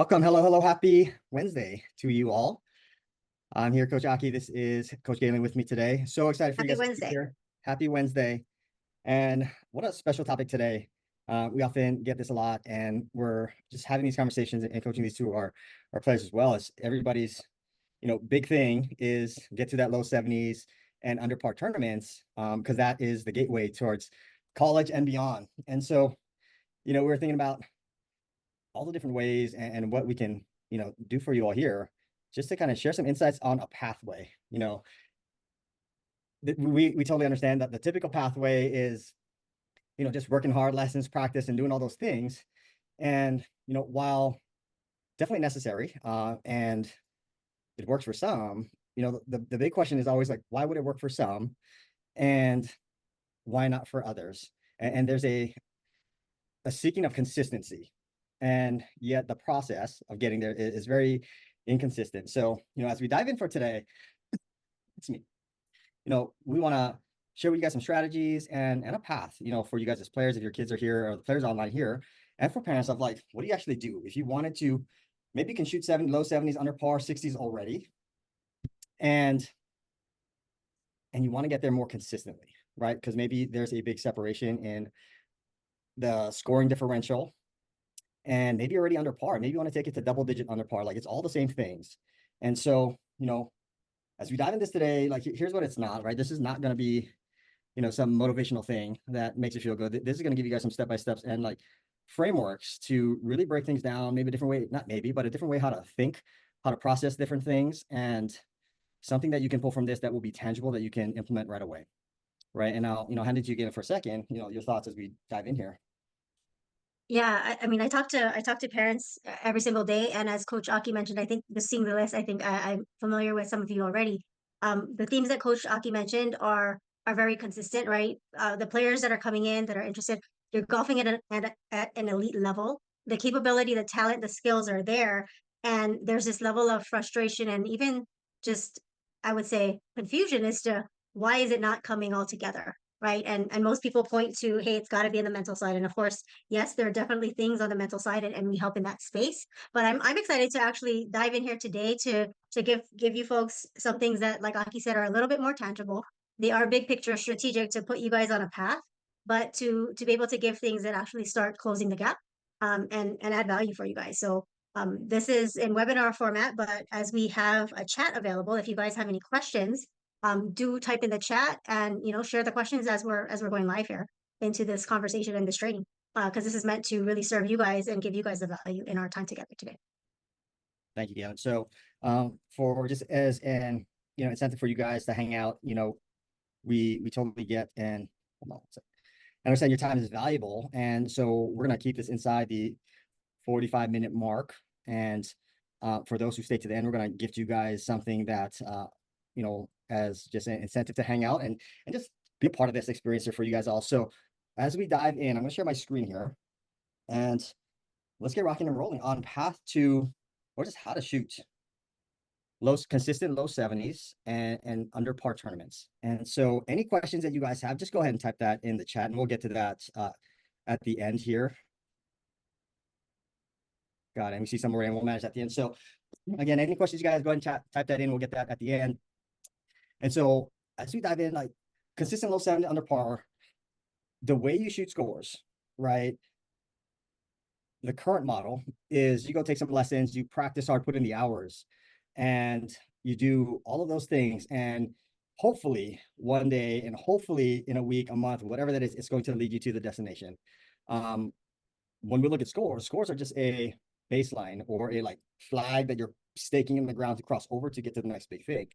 Welcome. Hello, hello. Happy Wednesday to you all. I'm here, Coach Aki. This is Coach Galen with me today. So excited for you Happy guys to be Wednesday. here. Happy Wednesday. And what a special topic today. We often get this a lot, and we're just having these conversations and coaching these to our players as well as everybody's, big thing is get to that low 70s and under par tournaments, because that is the gateway towards college and beyond. And so, we're thinking about all the different ways and what we can, do for you all here, just to kind of share some insights on a pathway. We totally understand that the typical pathway is, just working hard, lessons, practice, and doing all those things. And, while definitely necessary, and it works for some, the big question is always like, why would it work for some? And why not for others? And there's a seeking of consistency, and yet the process of getting there is very inconsistent. So, as we dive in for today, it's me. We want to share with you guys some strategies and a path, for you guys as players, if your kids are here or the players online here, and for parents of like, what do you actually do if you wanted to? Maybe you can shoot low 70s, under par 60s already, and you want to get there more consistently, right? Because maybe there's a big separation in the scoring differential, and maybe you're already under par. Maybe you want to take it to double digit under par. Like, it's all the same things. And so, as we dive into this today, like, here's what it's not, right? This is not going to be, some motivational thing that makes you feel good. This is going to give you guys some step-by-steps and like frameworks to really break things down, maybe a different way, not maybe, but a different way how to think, how to process different things, and something that you can pull from this that will be tangible that you can implement right away. Right. And I'll, hand it to you again for a second, your thoughts as we dive in here. Yeah, I mean, I talk to parents every single day, and as Coach Aki mentioned, I think the seeing the list, I think I'm familiar with some of you already. The themes that Coach Aki mentioned are very consistent, right? The players that are coming in that are interested, you're golfing at an elite level. The capability, the talent, the skills are there, and there's this level of frustration and even just, I would say, confusion as to why is it not coming all together, right? And most people point to, hey, it's got to be in the mental side, and of course yes, there are definitely things on the mental side, and we help in that space. But I'm excited to actually dive in here today to give you folks some things that, like Aki said, are a little bit more tangible. They are big picture strategic to put you guys on a path, but to be able to give things that actually start closing the gap, and add value for you guys. So this is in webinar format, but as we have a chat available, if you guys have any questions, do type in the chat and share the questions as we're going live here into this conversation and this training, because this is meant to really serve you guys and give you guys the value in our time together today. Thank you, Gavin. So, for just as an, incentive for you guys to hang out, we totally get and hold on, I understand your time is valuable. And so we're going to keep this inside the 45-minute mark. And for those who stay to the end, we're going to gift you guys something that, as just an incentive to hang out and just be a part of this experience here for you guys all. So as we dive in, I'm going to share my screen here, and let's get rocking and rolling on path to, or just how to shoot consistent low 70s and under par tournaments. And so any questions that you guys have, just go ahead and type that in the chat, and we'll get to that at the end here. Got it. And we see some more, and we'll manage at the end. So again, any questions you guys, go ahead and type that in. We'll get that at the end. And so as we dive in, like consistent low 70 under par, the way you shoot scores, right? The current model is you go take some lessons, you practice hard, put in the hours, and you do all of those things. And hopefully one day, and hopefully in a week, a month, whatever that is, it's going to lead you to the destination. When we look at scores are just a baseline or a like flag that you're staking in the ground to cross over to get to the next big thing.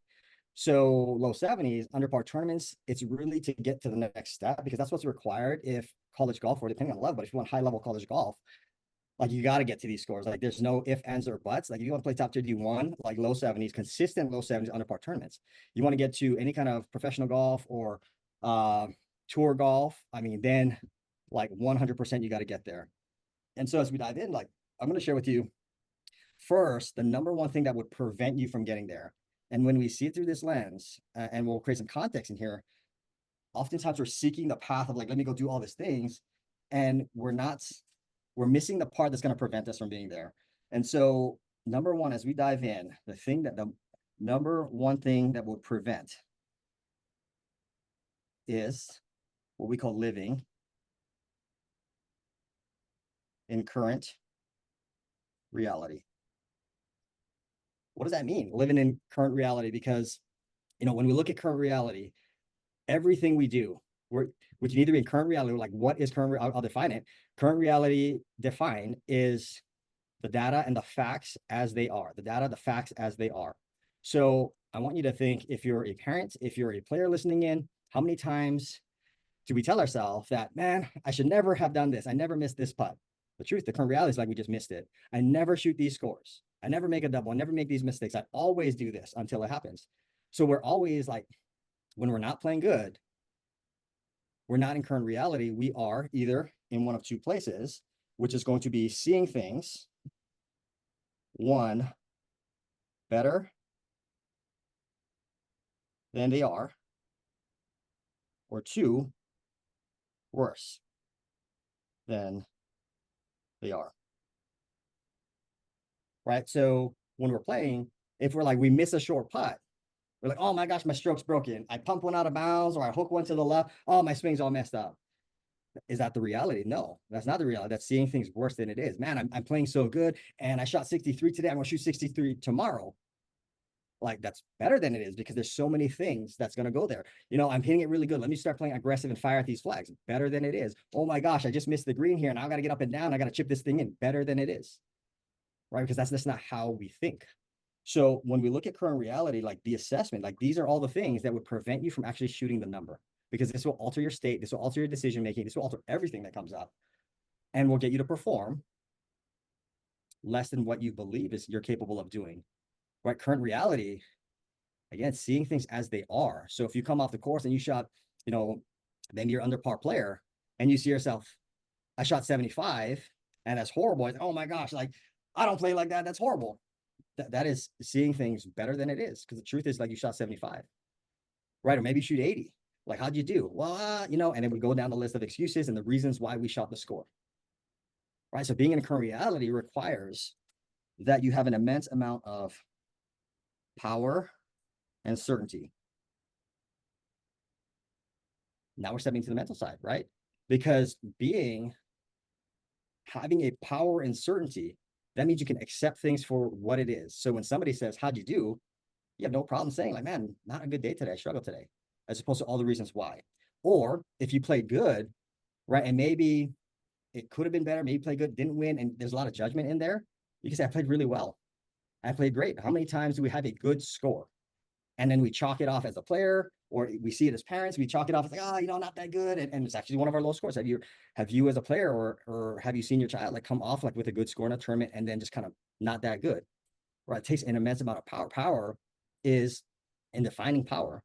So low 70s, under par tournaments, it's really to get to the next step, because that's what's required if college golf, or depending on level, but if you want high level college golf, like you got to get to these scores. Like there's no if, ands, or buts. Like if you want to play top tier D1, like low 70s, consistent low 70s under par tournaments. You want to get to any kind of professional golf or tour golf, I mean, then like 100% you got to get there. And so as we dive in, like I'm going to share with you first, the number one thing that would prevent you from getting there. And when we see it through this lens, and we'll create some context in here, oftentimes we're seeking the path of like, let me go do all these things. And we're missing the part that's going to prevent us from being there. And so, number one, as we dive in, the number one thing that will prevent is what we call living in current reality. What does that mean? Living in current reality? Because, when we look at current reality, everything we do, we can either be in current reality, like what is current? I'll define it. Current reality defined is the data and the facts as they are. The data, the facts as they are. So I want you to think, if you're a parent, if you're a player listening in, how many times do we tell ourselves that, man, I should never have done this. I never missed this putt. The truth, the current reality is like, we just missed it. I never shoot these scores. I never make a double. I never make these mistakes. I always do this until it happens. So we're always like, when we're not playing good, we're not in current reality. We are either in one of two places, which is going to be seeing things, one, better than they are, or two, worse than they are. Right? So when we're playing, if we're like, we miss a short putt, we're like, oh my gosh, my stroke's broken. I pump one out of bounds, or I hook one to the left. Oh, my swing's all messed up. Is that the reality? No, that's not the reality. That's seeing things worse than it is. Man, I'm playing so good, and I shot 63 today. I'm gonna shoot 63 tomorrow. Like, that's better than it is, because there's so many things that's going to go there. I'm hitting it really good. Let me start playing aggressive and fire at these flags. Better than it is. Oh my gosh, I just missed the green here, and I got to get up and down. I got to chip this thing in. Better than it is. Right? Because that's not how we think. So when we look at current reality, like the assessment, like these are all the things that would prevent you from actually shooting the number, because this will alter your state. This will alter your decision making. This will alter everything that comes up, and will get you to perform less than what you believe is you're capable of doing. Right? Current reality, again, seeing things as they are. So if you come off the course and you shot, maybe you're under par player, and you see yourself, I shot 75, and that's horrible. Oh my gosh, like, I don't play like that. That's horrible. That is seeing things better than it is. Because the truth is, like, you shot 75, right? Or maybe you shoot 80. Like, how'd you do? Well, and it would go down the list of excuses and the reasons why we shot the score. Right? So being in current reality requires that you have an immense amount of power and certainty. Now we're stepping to the mental side, right? Because having a power and certainty, that means you can accept things for what it is. So when somebody says, how'd you do? You have no problem saying, like, man, not a good day today. I struggled today, as opposed to all the reasons why. Or if you played good, right, and maybe it could have been better, maybe you played good, didn't win, and there's a lot of judgment in there, you can say, I played really well. I played great. How many times do we have a good score, and then we chalk it off as a player, or we see it as parents, we chalk it off as like, oh, not that good, and it's actually one of our low scores? Have you as a player, or have you seen your child like come off like with a good score in a tournament and then just kind of not that good? Right? It takes an immense amount of power. Power is, in defining power,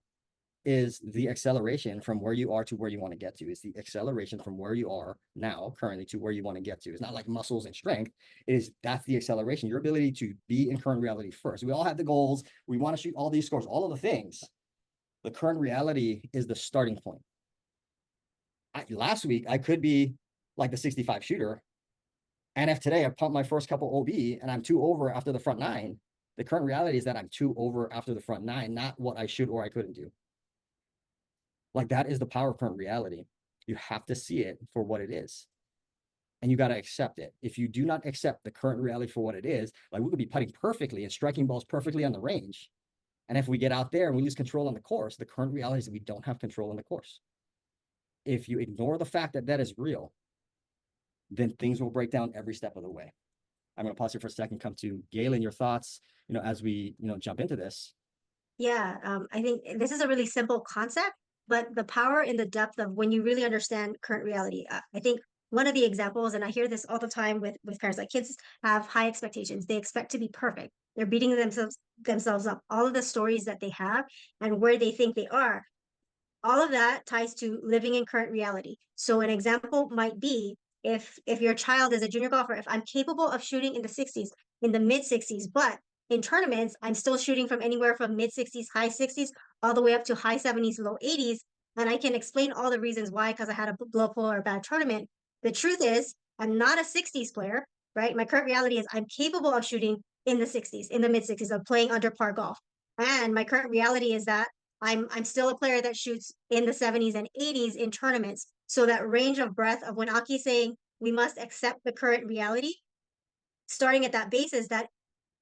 is the acceleration from where you are to where you want to get to. It's the acceleration from where you are now currently to where you want to get to. It's not like muscles and strength. That's the acceleration, your ability to be in current reality first. We all have the goals. We want to shoot all these scores, all of the things. The current reality is the starting point. Last week, I could be like the 65 shooter. And if today I pump my first couple OB and I'm 2 over after the front 9, the current reality is that I'm 2 over after the front 9, not what I should or I couldn't do. Like, that is the power of current reality. You have to see it for what it is. And you got to accept it. If you do not accept the current reality for what it is, like, we could be putting perfectly and striking balls perfectly on the range. And if we get out there and we lose control on the course, the current reality is that we don't have control on the course. If you ignore the fact that that is real, then things will break down every step of the way. I'm going to pause here for a second, come to Galen, your thoughts, as we, jump into this. Yeah, I think this is a really simple concept, but the power in the depth of when you really understand current reality. I think one of the examples, and I hear this all the time with parents, like, kids have high expectations. They expect to be perfect. They're beating themselves up. All of the stories that they have and where they think they are, all of that ties to living in current reality. So an example might be, if your child is a junior golfer, if I'm capable of shooting in the 60s, in the mid 60s, but in tournaments I'm still shooting from anywhere from mid 60s, high 60s, all the way up to high 70s, low 80s, and I can explain all the reasons why, because I had a blow pull or a bad tournament. The truth is, I'm not a 60s player. right? My current reality is I'm capable of shooting in the 60s, in the mid 60s, of playing under par golf. And my current reality is that I'm still a player that shoots in the 70s and 80s in tournaments. So that range of breadth of when Aki's saying we must accept the current reality, starting at that basis, that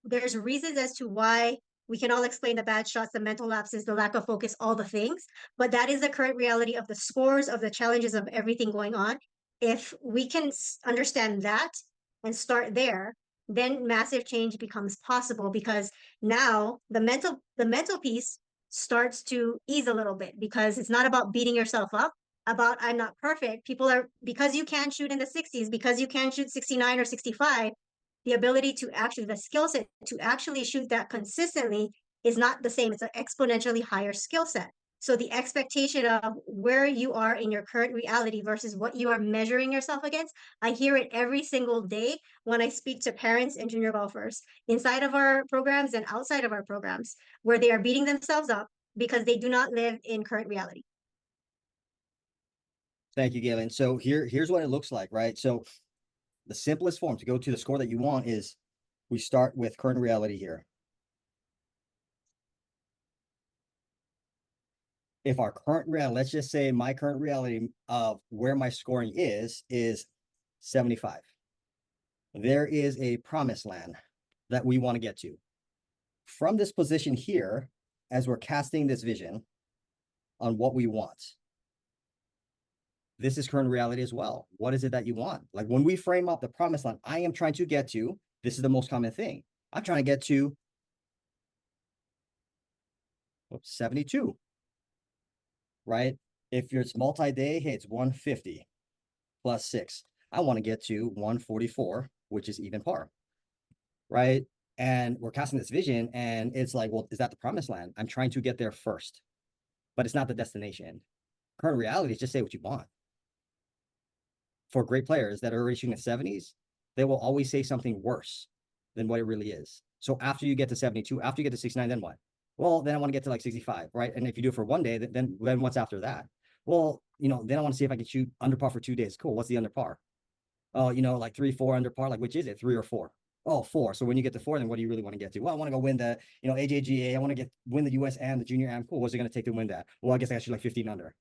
there's reasons as to why we can all explain the bad shots, the mental lapses, the lack of focus, all the things, but that is the current reality of the scores, of the challenges, of everything going on. If we can understand that and start there, then massive change becomes possible, because now the mental piece starts to ease a little bit, because it's not about beating yourself up about I'm not perfect. People are, because you can shoot in the 60s, because you can shoot 69 or 65, the ability to actually, the skill set to actually shoot that consistently is not the same. It's an exponentially higher skill set. So the expectation of where you are in your current reality versus what you are measuring yourself against, I hear it every single day when I speak to parents and junior golfers inside of our programs and outside of our programs, where they are beating themselves up because they do not live in current reality. Thank you, Galen. So here's what it looks like, right? So the simplest form to go to the score that you want is we start with current reality here. If our current reality, let's just say my current reality of where my scoring is 75. There is a promised land that we want to get to. From this position here, as we're casting this vision on what we want, this is current reality as well. What is it that you want? Like when we frame up the promised land, I am trying to get to, this is the most common thing. I'm trying to get to 72, right? If it's multi-day, hey, it's 150 plus 6. I want to get to 144, which is even par, right? And we're casting this vision, and it's like, well, is that the promised land? I'm trying to get there first, but it's not the destination. Current reality is just say what you want. For great players that are already shooting at 70s, they will always say something worse than what it really is. So after you get to 72, after you get to 69, then what? Well, then I want to get to like 65, right? And if you do it for one day, then what's after that? Well, then I want to see if I can shoot under par for 2 days. Cool. What's the under par? Oh, like 3, 4 under par. Like, which is it? 3 or 4? Oh, 4. So when you get to 4, then what do you really want to get to? Well, I want to go win the, AJGA. I want to win the US and the junior am. Cool. What's it going to take to win that? Well, I guess I got to shoot like 15 under.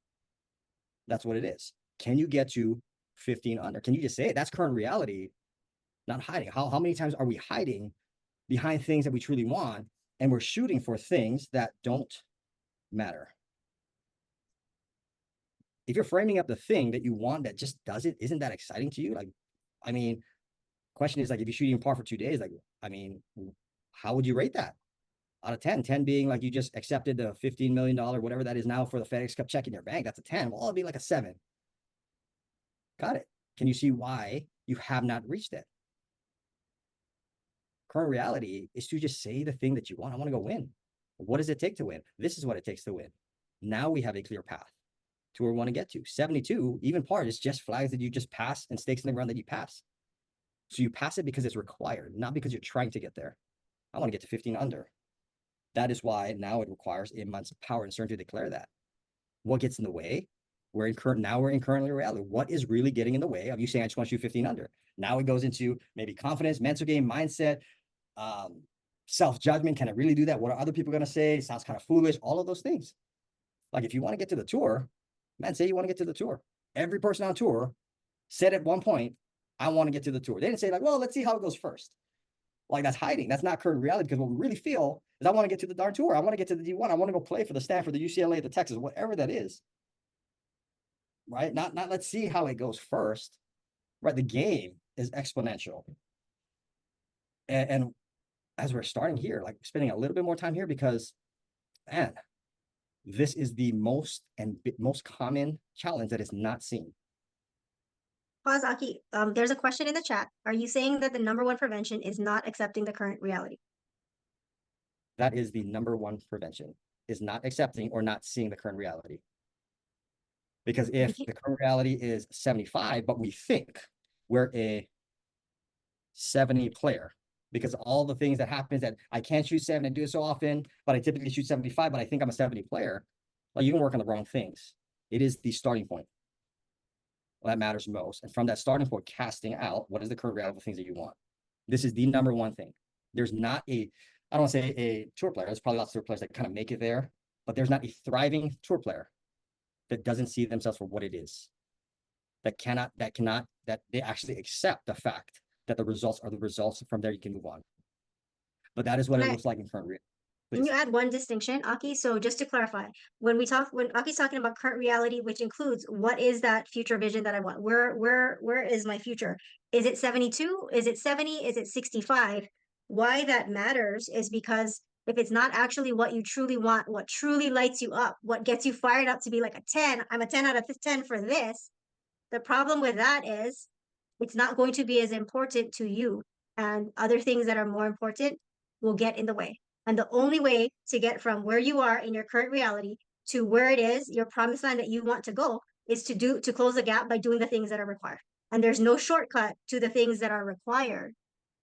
That's what it is. Can you get to 15 under? Can you just say it? That's current reality, not hiding. How many times are we hiding behind things that we truly want, and we're shooting for things that don't matter? If you're framing up the thing that you want that just does it, isn't that exciting to you? Like, I mean, question is like, if you're shooting par for 2 days, like, I mean, how would you rate that out of 10? 10 being like you just accepted the $15 million, whatever that is now for the FedEx Cup check in your bank. That's a 10. Well, it'd be like a 7. Got it. Can you see why you have not reached it? Current reality is to just say the thing that you want. I want to go win. What does it take to win? This is what it takes to win. Now we have a clear path to where we want to get to. 72, even par, is just flags that you just pass and stakes in the ground that you pass. So you pass it because it's required, not because you're trying to get there. I want to get to 15 under. That is why now it requires immense power and certainty to declare that. What gets in the way? We're in current reality. What is really getting in the way of you saying, I just want to shoot 15 under? Now it goes into maybe confidence, mental game, mindset, self-judgment. Can I really do that? What are other people going to say? It sounds kind of foolish. All of those things. Like if you want to get to the tour, man, say you want to get to the tour. Every person on tour said at one point, I want to get to the tour. They didn't say like, well, let's see how it goes first. Like that's hiding. That's not current reality, because what we really feel is I want to get to the darn tour. I want to get to the D1. I want to go play for the Stanford, the UCLA, the Texas, whatever that is. Right? Not let's see how it goes first. Right? The game is exponential. And as we're starting here, like spending a little bit more time here, because man, this is the most common challenge that is not seen. Pause, Aki. There's a question in the chat. Are you saying that the number one prevention is not accepting the current reality? That is the number one prevention, is not accepting or not seeing the current reality. Because if the current reality is 75, but we think we're a 70 player, because all the things that happens that I can't shoot 7 and do it so often, but I typically shoot 75, but I think I'm a 70 player, like you can work on the wrong things. It is the starting point that matters most. And from that starting point, casting out what is the current reality of the things that you want. This is the number one thing. There's not a, I don't want to say a tour player. There's probably lots of tour players that kind of make it there, but there's not a thriving tour player that doesn't see themselves for what it is. That they actually accept the fact that the results are the results. From there, you can move on. But that is what it looks like in current reality. Can you add one distinction, Aki? So just to clarify, when Aki's talking about current reality, which includes what is that future vision that I want? Where is my future? Is it 72? Is it 70? Is it 65? Why that matters is because if it's not actually what you truly want, what truly lights you up, what gets you fired up to be like a 10, I'm a 10 out of 10 for this. The problem with that is it's not going to be as important to you, and other things that are more important will get in the way. And the only way to get from where you are in your current reality to where it is, your promised land that you want to go, is to close the gap by doing the things that are required. And there's no shortcut to the things that are required.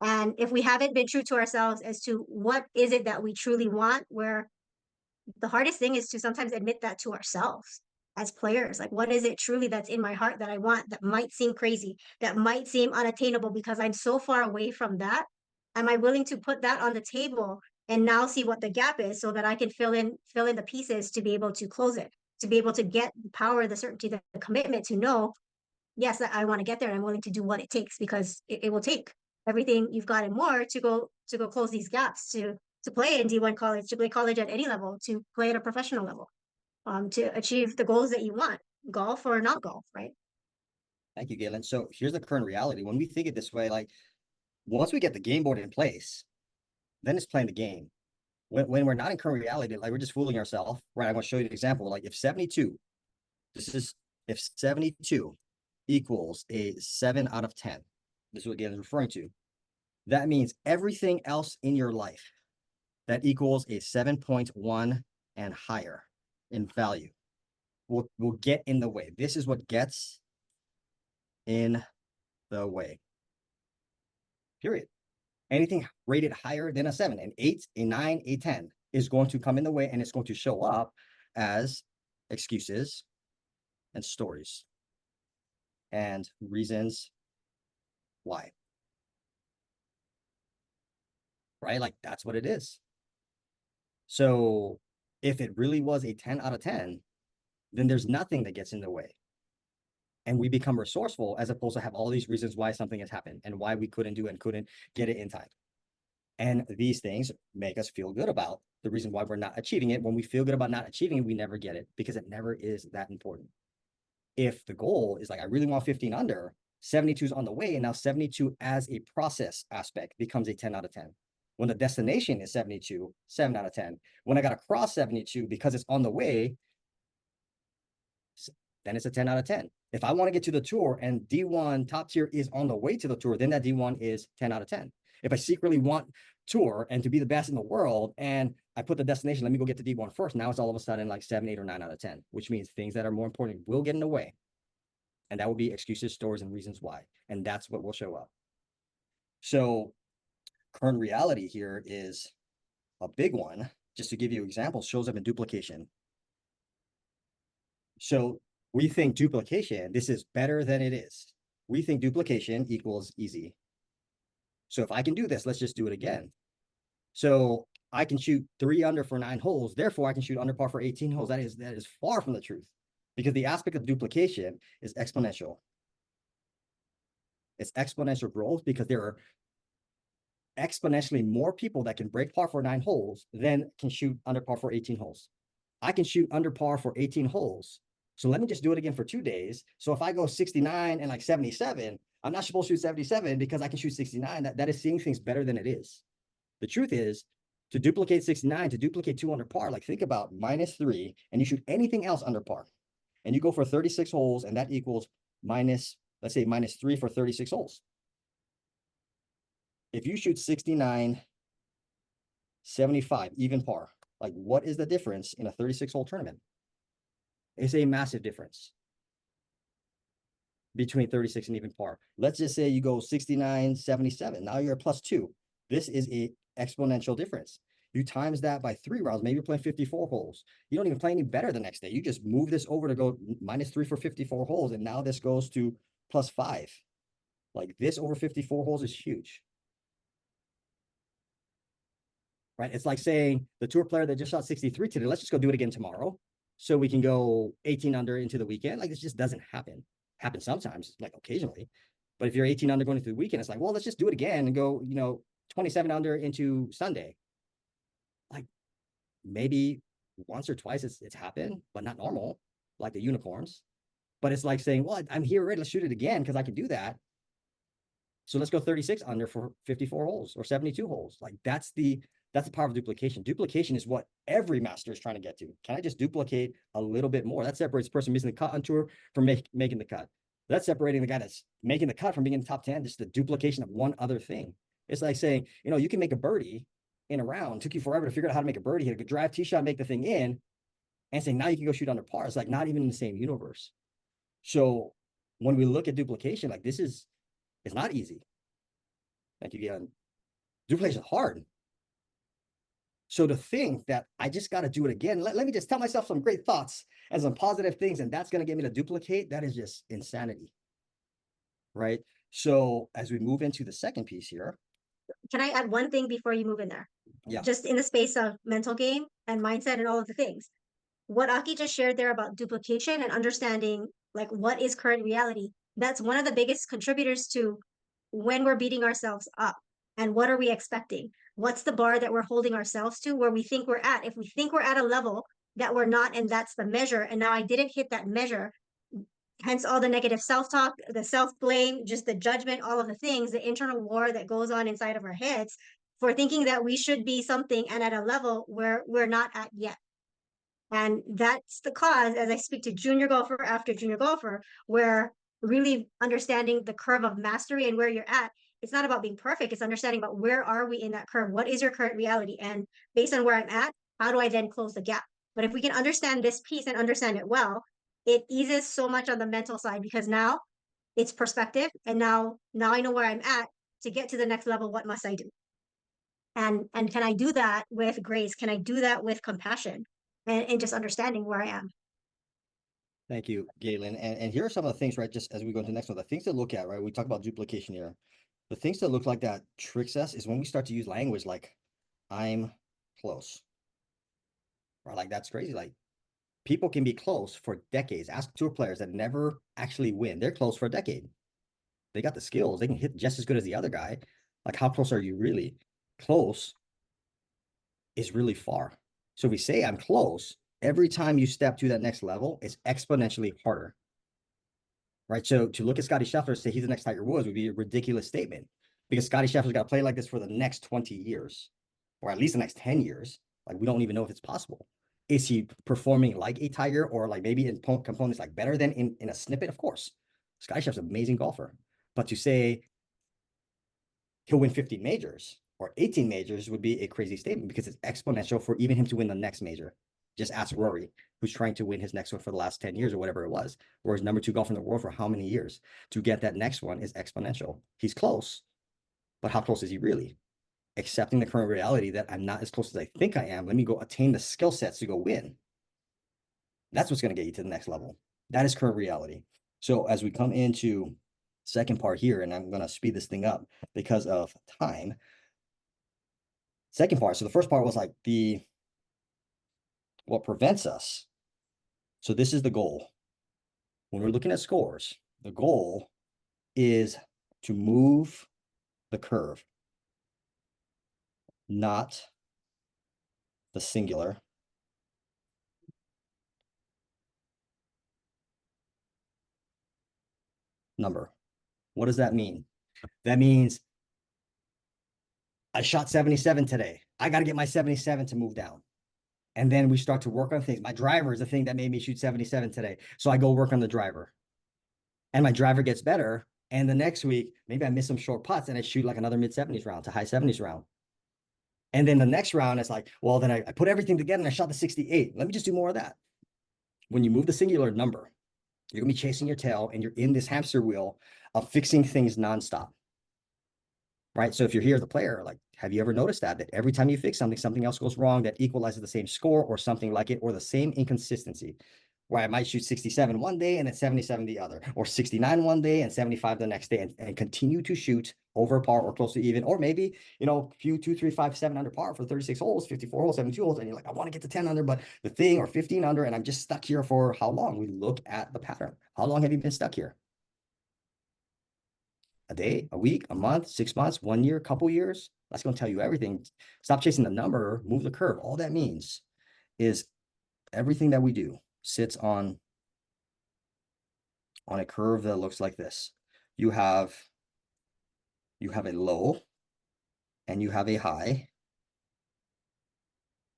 And if we haven't been true to ourselves as to what is it that we truly want, where the hardest thing is to sometimes admit that to ourselves as players. Like, what is it truly that's in my heart that I want, that might seem crazy, that might seem unattainable because I'm so far away from that? Am I willing to put that on the table and now see what the gap is so that I can fill in the pieces to be able to close it, to be able to get the power, the certainty, the commitment to know, yes, I want to get there and I'm willing to do what it takes, because it will take everything you've got and more to go close these gaps, to play in D1 college, to play college at any level, to play at a professional level, to achieve the goals that you want, golf or not golf, right? Thank you, Galen. So here's the current reality. When we think it this way, like once we get the game board in place, then it's playing the game. When we're not in current reality, like we're just fooling ourselves, right? I'm going to show you an example. Like if 72, if 72 equals a 7 out of 10, this is what Galen is referring to. That means everything else in your life that equals a 7.1 and higher in value will get in the way. This is what gets in the way. Period. Anything rated higher than a 7, an 8, a 9, a 10 is going to come in the way, and it's going to show up as excuses and stories and reasons why. Right? Like that's what it is. So if it really was a 10 out of 10, then there's nothing that gets in the way. And we become resourceful as opposed to have all these reasons why something has happened and why we couldn't do it and couldn't get it in time. And these things make us feel good about the reason why we're not achieving it. When we feel good about not achieving it, we never get it because it never is that important. If the goal is like, I really want 15 under, 72 is on the way. And now 72 as a process aspect becomes a 10 out of 10. When the destination is 72, 7 out of 10. When I got to cross 72 because it's on the way, then it's a 10 out of 10. If I want to get to the tour and D1 top tier is on the way to the tour, then that D1 is 10 out of 10. If I secretly want tour and to be the best in the world and I put the destination, let me go get to D1 first. Now it's all of a sudden like 7, 8, or 9 out of 10, which means things that are more important will get in the way. And that will be excuses, stories, and reasons why. And that's what will show up. So current reality here is a big one. Just to give you examples, shows up in duplication. So we think duplication, this is better than it is. We think duplication equals easy. So if I can do this, let's just do it again. So I can shoot 3 under for 9 holes. Therefore, I can shoot under par for 18 holes. That is far from the truth, because the aspect of duplication is exponential. It's exponential growth because there are exponentially more people that can break par for 9 holes than can shoot under par for 18 holes. I can shoot under par for 18 holes. So let me just do it again for 2 days. So if I go 69 and like 77, I'm not supposed to shoot 77 because I can shoot 69. That is seeing things better than it is. The truth is, to duplicate 69, to duplicate 2 under par, like think about -3, and you shoot anything else under par. And you go for 36 holes, and that equals minus, let's say -3 for 36 holes. If you shoot 69, 75, even par, like what is the difference in a 36-hole tournament? It's a massive difference between 36 and even par. Let's just say you go 69, 77. Now you're a +2. This is a exponential difference. You times that by 3 rounds, maybe you're playing 54 holes. You don't even play any better the next day. You just move this over to go -3 for 54 holes. And now this goes to +5. Like this over 54 holes is huge. Right? It's like saying the tour player that just shot 63 today, let's just go do it again tomorrow. So we can go 18 under into the weekend. Like this just doesn't happen. Happens sometimes, like occasionally. But if you're 18 under going into the weekend, it's like, well, let's just do it again and go, 27 under into Sunday. Like maybe once or twice it's happened, but not normal, like the unicorns. But it's like saying, well, I'm here already. Let's shoot it again because I can do that. So let's go 36 under for 54 holes or 72 holes. Like that's the power of duplication. Duplication is what every master is trying to get to. Can I just duplicate a little bit more? That separates the person missing the cut on tour from making the cut. That's separating the guy that's making the cut from being in the top 10, just the duplication of one other thing. It's like saying, you can make a birdie in a round. It took you forever to figure out how to make a birdie, hit a good drive, tee shot, make the thing in, and saying now you can go shoot under par. It's like not even in the same universe. So when we look at duplication, like it's not easy. Thank you, Galen. Duplication is hard. So to think that I just got to do it again, let me just tell myself some great thoughts and some positive things, and that's going to get me to duplicate, that is just insanity. Right? So as we move into the second piece here. Can I add one thing before you move in there? Yeah. Just in the space of mental game and mindset and all of the things. What Aki just shared there about duplication and understanding like what is current reality, that's one of the biggest contributors to when we're beating ourselves up and what are we expecting? What's the bar that we're holding ourselves to where we think we're at? If we think we're at a level that we're not, and that's the measure, and now I didn't hit that measure, hence all the negative self-talk, the self-blame, just the judgment, all of the things, the internal war that goes on inside of our heads for thinking that we should be something and at a level where we're not at yet. And that's the cause, as I speak to junior golfer after junior golfer, where really understanding the curve of mastery and where you're at, it's not about being perfect. It's understanding about where are we in that curve? What is your current reality? And based on where I'm at, how do I then close the gap? But if we can understand this piece and understand it well, it eases so much on the mental side because now it's perspective. And now I know where I'm at to get to the next level. What must I do? And can I do that with grace? Can I do that with compassion? And just understanding where I am. Thank you, Galen. And here are some of the things, right? Just as we go into the next one, the things to look at, right? We talk about duplication here. The things that look like that tricks us is when we start to use language like I'm close. Right? Like that's crazy. Like people can be close for decades. Ask tour players that never actually win. They're close for a decade. They got the skills. They can hit just as good as the other guy. Like how close are you really? Close is really far. So if we say I'm close, every time you step to that next level, it's exponentially harder. Right? So to look at Scotty Scheffler and say he's the next Tiger Woods would be a ridiculous statement because Scotty Scheffler's got to play like this for the next 20 years, or at least the next 10 years. Like we don't even know if it's possible. Is he performing like a Tiger or like maybe in components like better than in a snippet? Of course. Scotty Scheffler's an amazing golfer. But to say he'll win 15 majors or 18 majors would be a crazy statement because it's exponential for even him to win the next major. Just ask Rory, who's trying to win his next one for the last 10 years or whatever it was. Rory's #2 golfer in the world for how many years? To get that next one is exponential. He's close, but how close is he really? Accepting the current reality that I'm not as close as I think I am. Let me go attain the skill sets to go win. That's what's going to get you to the next level. That is current reality. So as we come into second part here, and I'm going to speed this thing up because of time. Second part. So the first part was like what prevents us. So this is the goal. When we're looking at scores, the goal is to move the curve, not the singular. Number. What does that mean? That means I shot 77 today. I got to get my 77 to move down. And then we start to work on things. My driver is the thing that made me shoot 77 today. So I go work on the driver. And my driver gets better. And the next week, maybe I miss some short putts and I shoot like another mid-70s round to high 70s round. And then the next round, it's like, well, then I put everything together and I shot the 68. Let me just do more of that. When you move the singular number, you're going to be chasing your tail and you're in this hamster wheel of fixing things nonstop. right? So if you're here as a player, like, have you ever noticed that every time you fix something, something else goes wrong that equalizes the same score or something like it, or the same inconsistency, where I might shoot 67 one day and then 77 the other, or 69 one day and 75 the next day, and continue to shoot over par or close to even, or maybe, you know, few 2, 3, 5, 7 under par for 36 holes, 54 holes, 72 holes, and you're like, I want to get to 10 under, but the thing, or 15 under, and I'm just stuck here for how long? We look at the pattern. How long have you been stuck here? A day, a week, a month, 6 months, 1 year, couple years? That's going to tell you everything. Stop chasing the number, move the curve. All that means is everything that we do sits on a curve that looks like this. You have a low, and you have a high,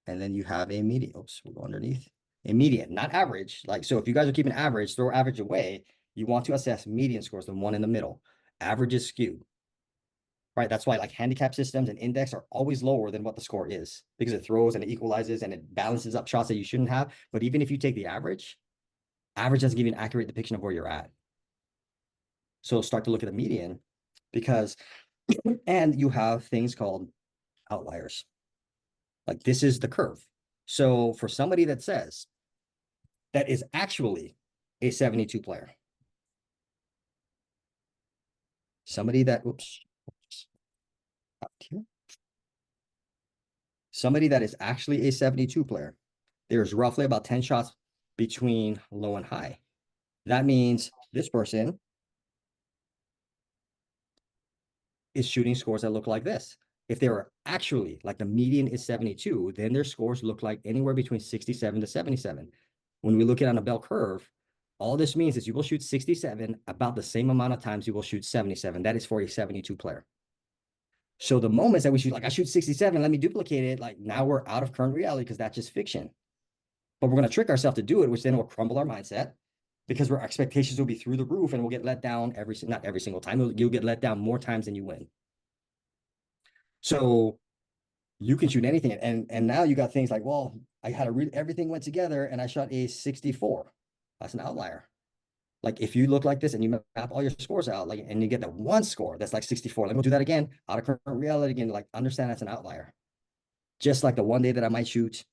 and then you have a median. Oops, we'll go underneath. A median, not average. Like, so if you guys are keeping average, throw average away. You want to assess median scores, the one in the middle. Average is skewed, right? That's why like handicap systems and index are always lower than what the score is, because it throws and it equalizes and it balances up shots that you shouldn't have. But even if you take the average doesn't give you an accurate depiction of where you're at. So start to look at the median, because, and you have things called outliers. Like, this is the curve. So for somebody that says that is actually a 72 player, somebody that, oops, out here, somebody that is actually a 72 player, there's roughly about 10 shots between low and high. That means this person is shooting scores that look like this. If they were actually, like, the median is 72, then their scores look like anywhere between 67 to 77. When we look at on a bell curve, all this means is you will shoot 67 about the same amount of times you will shoot 77. That is for a 72 player. So the moments that we shoot, like, I shoot 67, let me duplicate it, like, now we're out of current reality, because that's just fiction. But we're going to trick ourselves to do it, which then will crumble our mindset, because our expectations will be through the roof, and we'll get let down not every single time. You'll get let down more times than you win. So you can shoot anything. And now you got things like, well, I had everything went together and I shot a 64. That's an outlier. Like, if you look like this and you map all your scores out, like, and you get that one score that's like 64, let me do that again, out of current reality again, like, understand that's an outlier. Just like the one day that I might shoot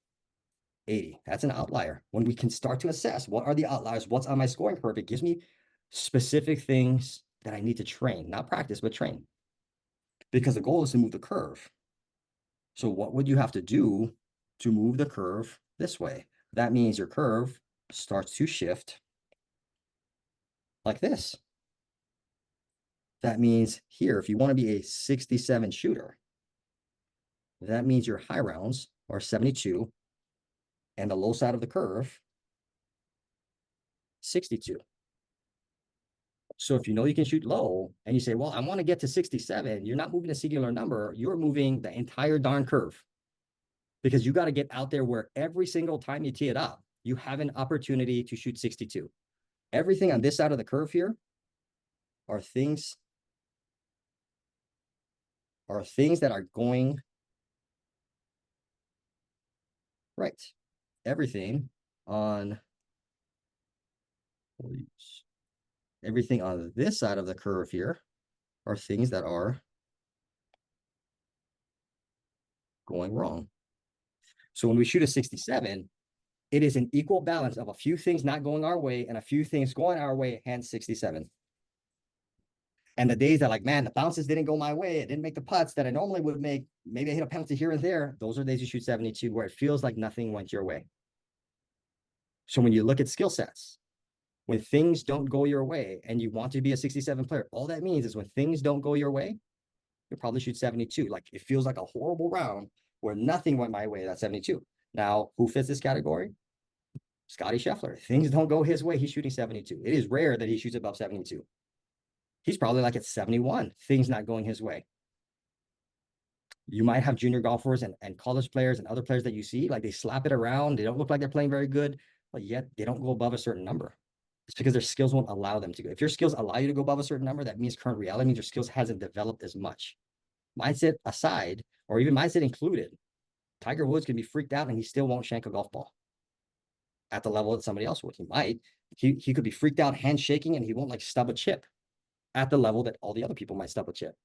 80, that's an outlier. When we can start to assess what are the outliers, what's on my scoring curve, it gives me specific things that I need to train, not practice, but train. Because the goal is to move the curve. So what would you have to do to move the curve this way? That means your curve starts to shift like this. That means here, if you want to be a 67 shooter, that means your high rounds are 72 and the low side of the curve, 62. So if you know you can shoot low and you say, well, I want to get to 67, you're not moving a singular number, you're moving the entire darn curve. Because you got to get out there where every single time you tee it up, you have an opportunity to shoot 62. Everything on this side of the curve here are things that are going right. Everything on this side of the curve here are things that are going wrong. So when we shoot a 67, it is an equal balance of a few things not going our way and a few things going our way, hence 67. And the days that, like, man, the bounces didn't go my way, it didn't make the putts that I normally would make, maybe I hit a penalty here and there, those are days you shoot 72 where it feels like nothing went your way. So when you look at skill sets, when things don't go your way and you want to be a 67 player, all that means is when things don't go your way, you probably shoot 72. Like, it feels like a horrible round where nothing went my way, that's 72. Now, who fits this category? Scotty Scheffler. Things don't go his way, he's shooting 72. It is rare that he shoots above 72. He's probably like at 71, things not going his way. You might have junior golfers and college players and other players that you see, like, they slap it around, they don't look like they're playing very good, but yet they don't go above a certain number. It's because their skills won't allow them to go. If your skills allow you to go above a certain number, that means current reality means your skills hasn't developed as much. Mindset aside, or even mindset included, Tiger Woods can be freaked out and he still won't shank a golf ball at the level that somebody else would. He might. He could be freaked out, handshaking, and he won't, like, stub a chip at the level that all the other people might stub a chip.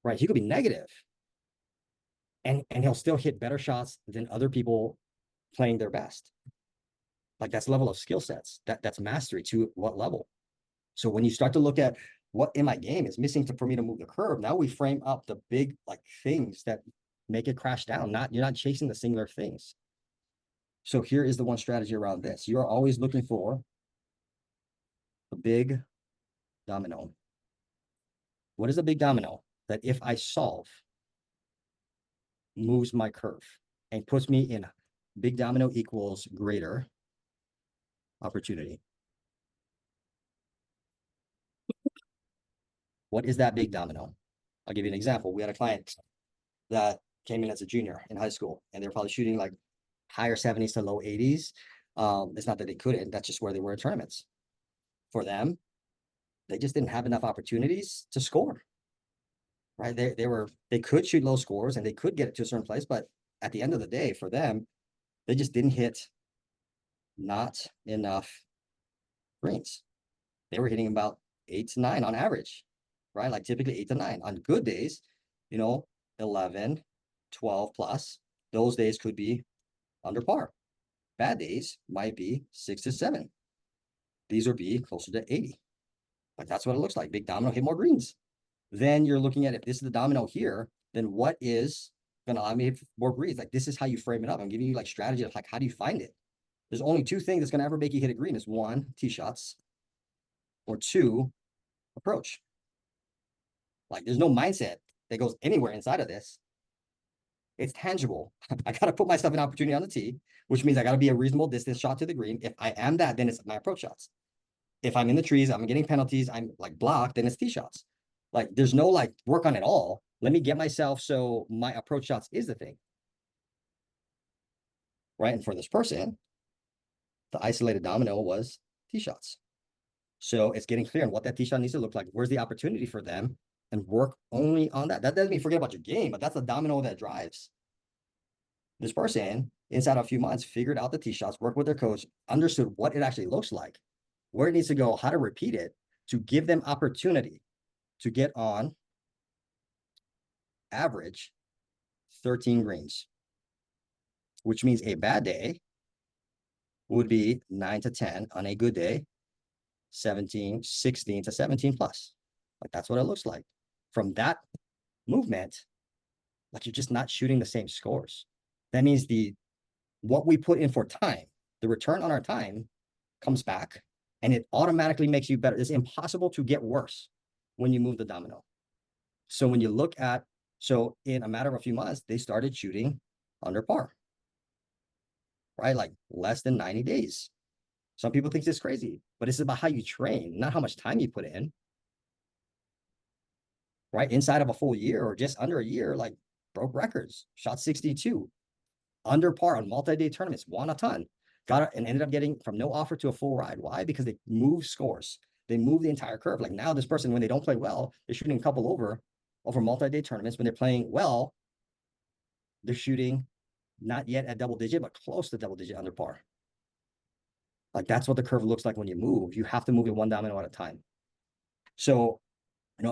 right? He could be negative, and he'll still hit better shots than other people playing their best. Like that's level of skill sets. That's mastery to what level. So when you start to look at what in my game is missing for me to move the curve, now we frame up the big like things that make it crash down. You're not chasing the singular things. So here is the one strategy around this. You are always looking for a big domino. What is a big domino that if I solve moves my curve and puts me in big domino equals greater opportunity? What is that big domino? I'll give you an example. We had a client that came in as a junior in high school, and they're probably shooting like higher 70s to low 80s. It's not that they couldn't, that's just where they were in tournaments. For them, they just didn't have enough opportunities to score. Right? They could shoot low scores and they could get it to a certain place, but at the end of the day, for them, they just didn't hit not enough greens. They were hitting about 8 to 9 on average, right? Like typically 8 to 9. On good days, 11, 12 plus. Those days could be under par. Bad days might be 6 to 7. These would be closer to 80. Like that's what it looks like. Big domino, hit more greens. Then you're looking at if this is the domino here, then what is going to allow me more greens? Like this is how you frame it up. I'm giving you like strategy of like, how do you find it? There's only two things that's going to ever make you hit a green is one, tee shots, or two, approach. Like there's no mindset that goes anywhere inside of this. It's tangible. I got to put myself in opportunity on the tee, which means I got to be a reasonable distance shot to the green. If I am that, then it's my approach shots. If I'm in the trees, I'm getting penalties, I'm like blocked, then it's tee shots. Like there's no like work on it all. Let me get myself so my approach shots is the thing. Right. And for this person, the isolated domino was tee shots. So it's getting clear on what that tee shot needs to look like. Where's the opportunity for them and work only on that. That doesn't mean forget about your game, but that's the domino that drives. This person, inside of a few months, figured out the tee shots, worked with their coach, understood what it actually looks like, where it needs to go, how to repeat it, to give them opportunity to get on average 13 greens, which means a bad day would be 9 to 10, on a good day 17, 16 to 17 plus. Like that's what it looks like. From that movement, like you're just not shooting the same scores. That means what we put in for time, the return on our time comes back and it automatically makes you better. It's impossible to get worse when you move the domino. So when you look at, so in a matter of a few months, they started shooting under par, right? Like less than 90 days. Some people think this is crazy, but it's about how you train, not how much time you put in, right? Inside of a full year or just under a year, like broke records, shot 62, under par on multi-day tournaments, won a ton, got it, and ended up getting from no offer to a full ride. Why? Because they move scores. They move the entire curve. Like now this person, when they don't play well, they're shooting a couple over multi-day tournaments. When they're playing well, they're shooting not yet at double digit, but close to double digit under par. Like that's what the curve looks like when you move. You have to move it one domino at a time. So,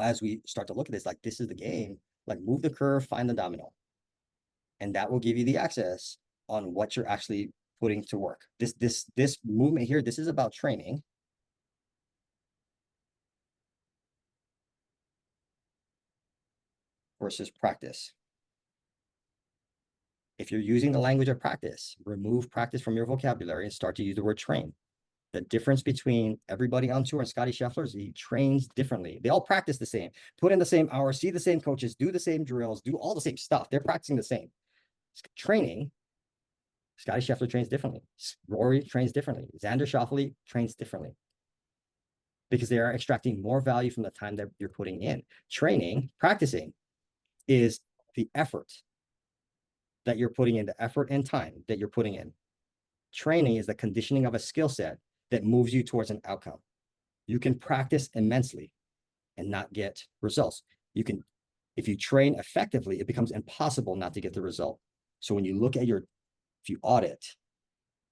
as we start to look at this, like this is the game, like move the curve, find the domino. And that will give you the access on what you're actually putting to work. This movement here, this is about training. Versus practice. If you're using the language of practice, remove practice from your vocabulary and start to use the word train. The difference between everybody on tour and Scottie Scheffler is he trains differently. They all practice the same, put in the same hours, see the same coaches, do the same drills, do all the same stuff. They're practicing the same. Training, Scottie Scheffler trains differently. Rory trains differently. Xander Schauffele trains differently. Because they are extracting more value from the time that you're putting in. Training, practicing, is the effort that you're putting in, the effort and time that you're putting in. Training is the conditioning of a skill set that moves you towards an outcome. You can practice immensely and not get results. You can, if you train effectively, it becomes impossible not to get the result. So when you look at if you audit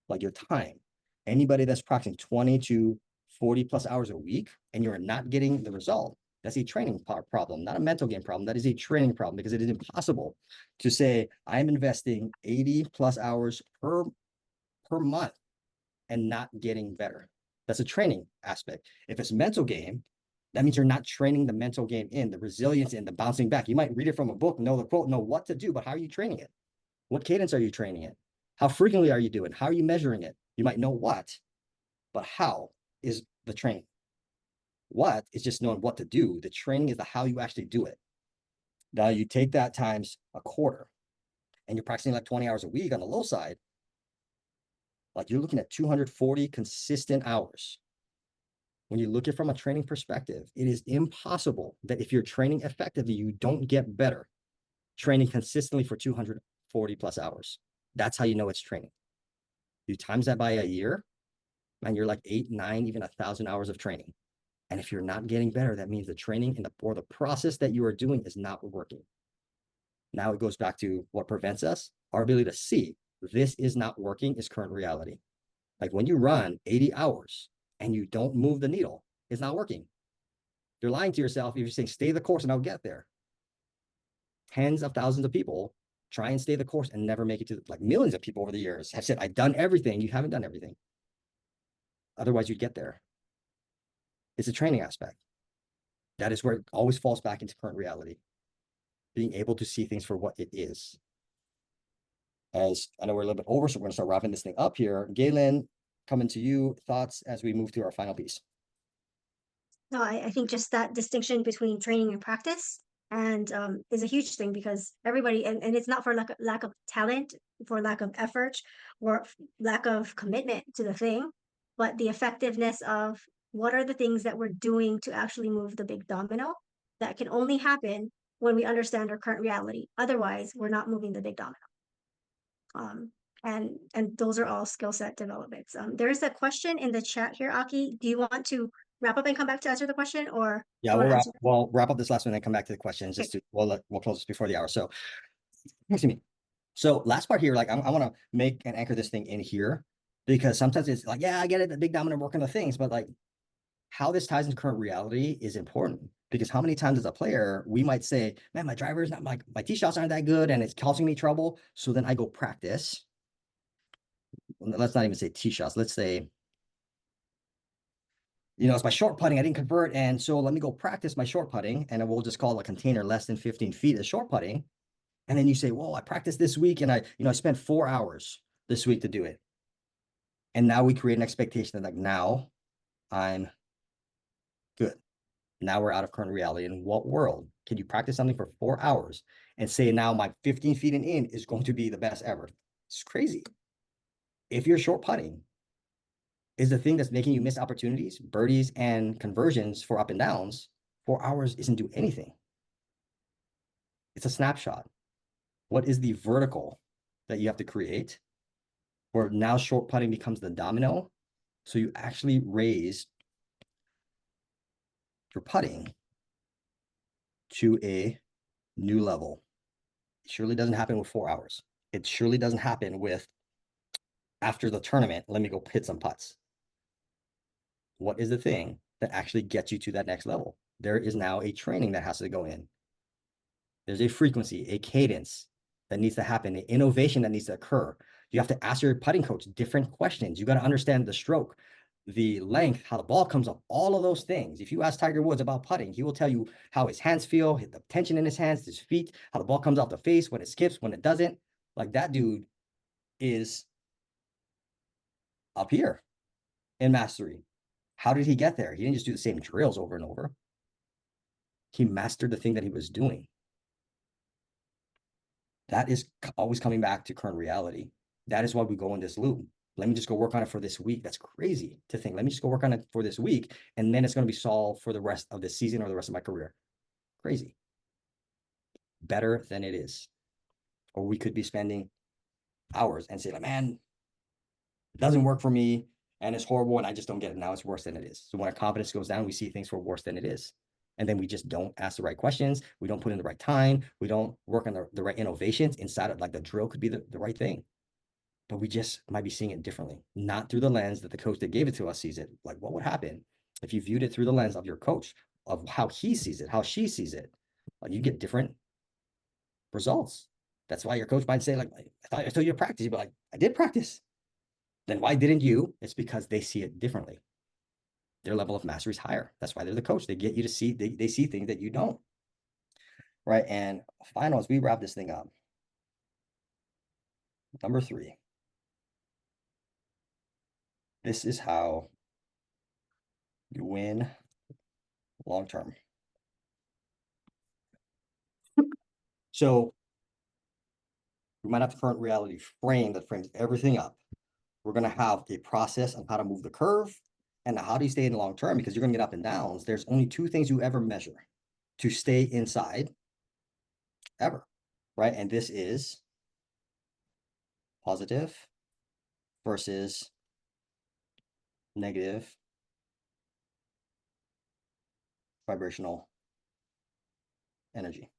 like your time, anybody that's practicing 20 to 40 plus hours a week and you're not getting the result, That's a training problem, not a mental game problem. That is a training problem because it is impossible to say I'm investing 80 plus hours per month and not getting better. That's a training aspect. If it's mental game, that means you're not training the mental game in, the resilience in, the bouncing back. You might read it from a book, know the quote, know what to do, but how are you training it? What cadence are you training it? How frequently are you doing? How are you measuring it? You might know what, but how is the training? What is just knowing what to do. The training is the how you actually do it. Now you take that times a quarter and you're practicing like 20 hours a week on the low side. Like you're looking at 240 consistent hours. When you look at it from a training perspective, it is impossible that if you're training effectively, you don't get better training consistently for 240 plus hours. That's how you know it's training. You times that by a year, and you're like 8, 9, even 1,000 hours of training. And if you're not getting better, that means the training and or the process that you are doing is not working. Now it goes back to what prevents us, our ability to see this is not working is current reality. Like when you run 80 hours and you don't move the needle, it's not working. You're lying to yourself if you're saying stay the course and I'll get there. Tens of thousands of people try and stay the course and never make it to, like millions of people over the years have said, I've done everything. You haven't done everything. Otherwise you'd get there. It's a training aspect. That is where it always falls back into current reality. Being able to see things for what it is. As I know we're a little bit over, so we're going to start wrapping this thing up here. Galen, coming to you, thoughts as we move to our final piece. No, I think just that distinction between training and practice and is a huge thing because everybody and it's not for lack of talent, for lack of effort, or lack of commitment to the thing, but the effectiveness of what are the things that we're doing to actually move the big domino that can only happen when we understand our current reality. Otherwise, we're not moving the big domino. And those are all skill set developments. There's a question in the chat here, Aki. Do you want to wrap up and come back to answer the question, or Yeah, you want to answer? we'll wrap up this last one and come back to the questions. Okay. Just to we'll close this before the hour. So excuse me. So last part here, like I want to make and anchor this thing in here because sometimes it's like, yeah, I get it, the big dominant working the things, but like how this ties into current reality is important because how many times as a player we might say, man, my driver is not my tee shots aren't that good and it's causing me trouble. So then I go practice. Let's not even say tee shots. Let's say, it's my short putting. I didn't convert. And so let me go practice my short putting and we'll just call a container less than 15 feet as short putting. And then you say, well, I practiced this week and I spent 4 hours this week to do it. And now we create an expectation that like, now I'm good. Now we're out of current reality. In what world can you practice something for 4 hours and say now my 15 feet and in is going to be the best ever? It's crazy. If you're short putting is the thing that's making you miss opportunities, birdies and conversions for up and downs, 4 hours isn't do anything. It's a snapshot. What is the vertical that you have to create where now short putting becomes the domino? So you actually raise your putting to a new level. It surely doesn't happen with 4 hours. It surely doesn't happen with after the tournament, let me go hit some putts. What is the thing that actually gets you to that next level? There is now a training that has to go in. There's a frequency, a cadence that needs to happen, an innovation that needs to occur. You have to ask your putting coach different questions. You got to understand the stroke, the length, how the ball comes up, all of those things. If you ask Tiger Woods about putting, he will tell you how his hands feel, the tension in his hands, his feet, how the ball comes off the face, when it skips, when it doesn't. Like that dude is up here in mastery. How did he get there? He didn't just do the same drills over and over. He mastered the thing that he was doing. That is always coming back to current reality. That is why we go in this loop. Let me just go work on it for this week. That's crazy to think. Let me just go work on it for this week. And then it's going to be solved for the rest of the season or the rest of my career. Crazy. Better than it is. Or we could be spending hours and say, like, man, it doesn't work for me and it's horrible and I just don't get it. Now it's worse than it is. So when our confidence goes down, we see things for worse than it is. And then we just don't ask the right questions. We don't put in the right time. We don't work on the right innovations inside of like the drill could be the right thing. But we just might be seeing it differently, not through the lens that the coach that gave it to us sees it. Like what would happen if you viewed it through the lens of your coach? of how he sees it, how she sees it, like you get different results. That's why your coach might say, like, I told you to practice. You'd be like, I did practice. Then why didn't you? It's because they see it differently. Their level of mastery is higher. That's why they're the coach. They get you to see, they see things that you don't. Right. And final, as we wrap this thing up, number 3, this is how you win long term. So we might have the current reality frame that frames everything up. We're going to have a process on how to move the curve and how do you stay in the long term, because you're going to get up and downs. There's only 2 things you ever measure to stay inside ever, right? And this is positive versus negative vibrational energy.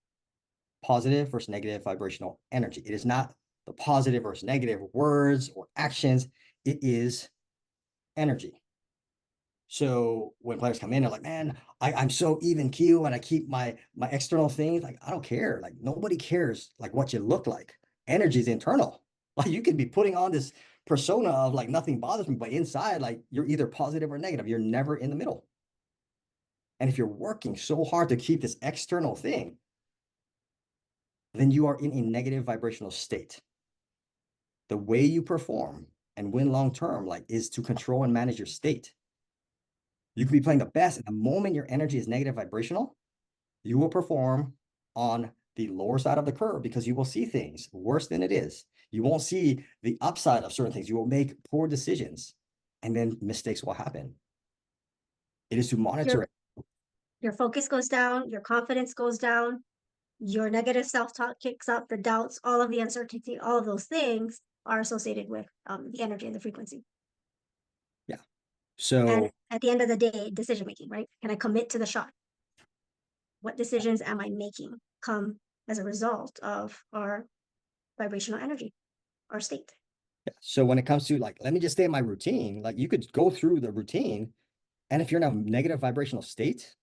Positive versus negative vibrational energy. It is not the positive versus negative words or actions. It is energy. So when players come in, they're like, man, I'm so even keel and I keep my external things. Like, I don't care. Like, nobody cares like what you look like. Energy is internal. Like, you can be putting on this persona of like nothing bothers me, but inside, like, you're either positive or negative. You're never in the middle. And if you're working so hard to keep this external thing, then you are in a negative vibrational state. The way you perform and win long term, like, is to control and manage your state. You can be playing the best, and the moment your energy is negative vibrational, you will perform on the lower side of the curve because you will see things worse than it is. You won't see the upside of certain things. You will make poor decisions, and then mistakes will happen. It is to monitor it. Your focus goes down, your confidence goes down, your negative self-talk kicks up, the doubts, all of the uncertainty, all of those things are associated with the energy and the frequency. Yeah. And So at the end of the day, decision making, right? Can I commit to the shot? What decisions am I making come as a result of our vibrational energy, our state? yeah. So when it comes to like, let me just stay in my routine, like you could go through the routine, and if you're in a negative vibrational state,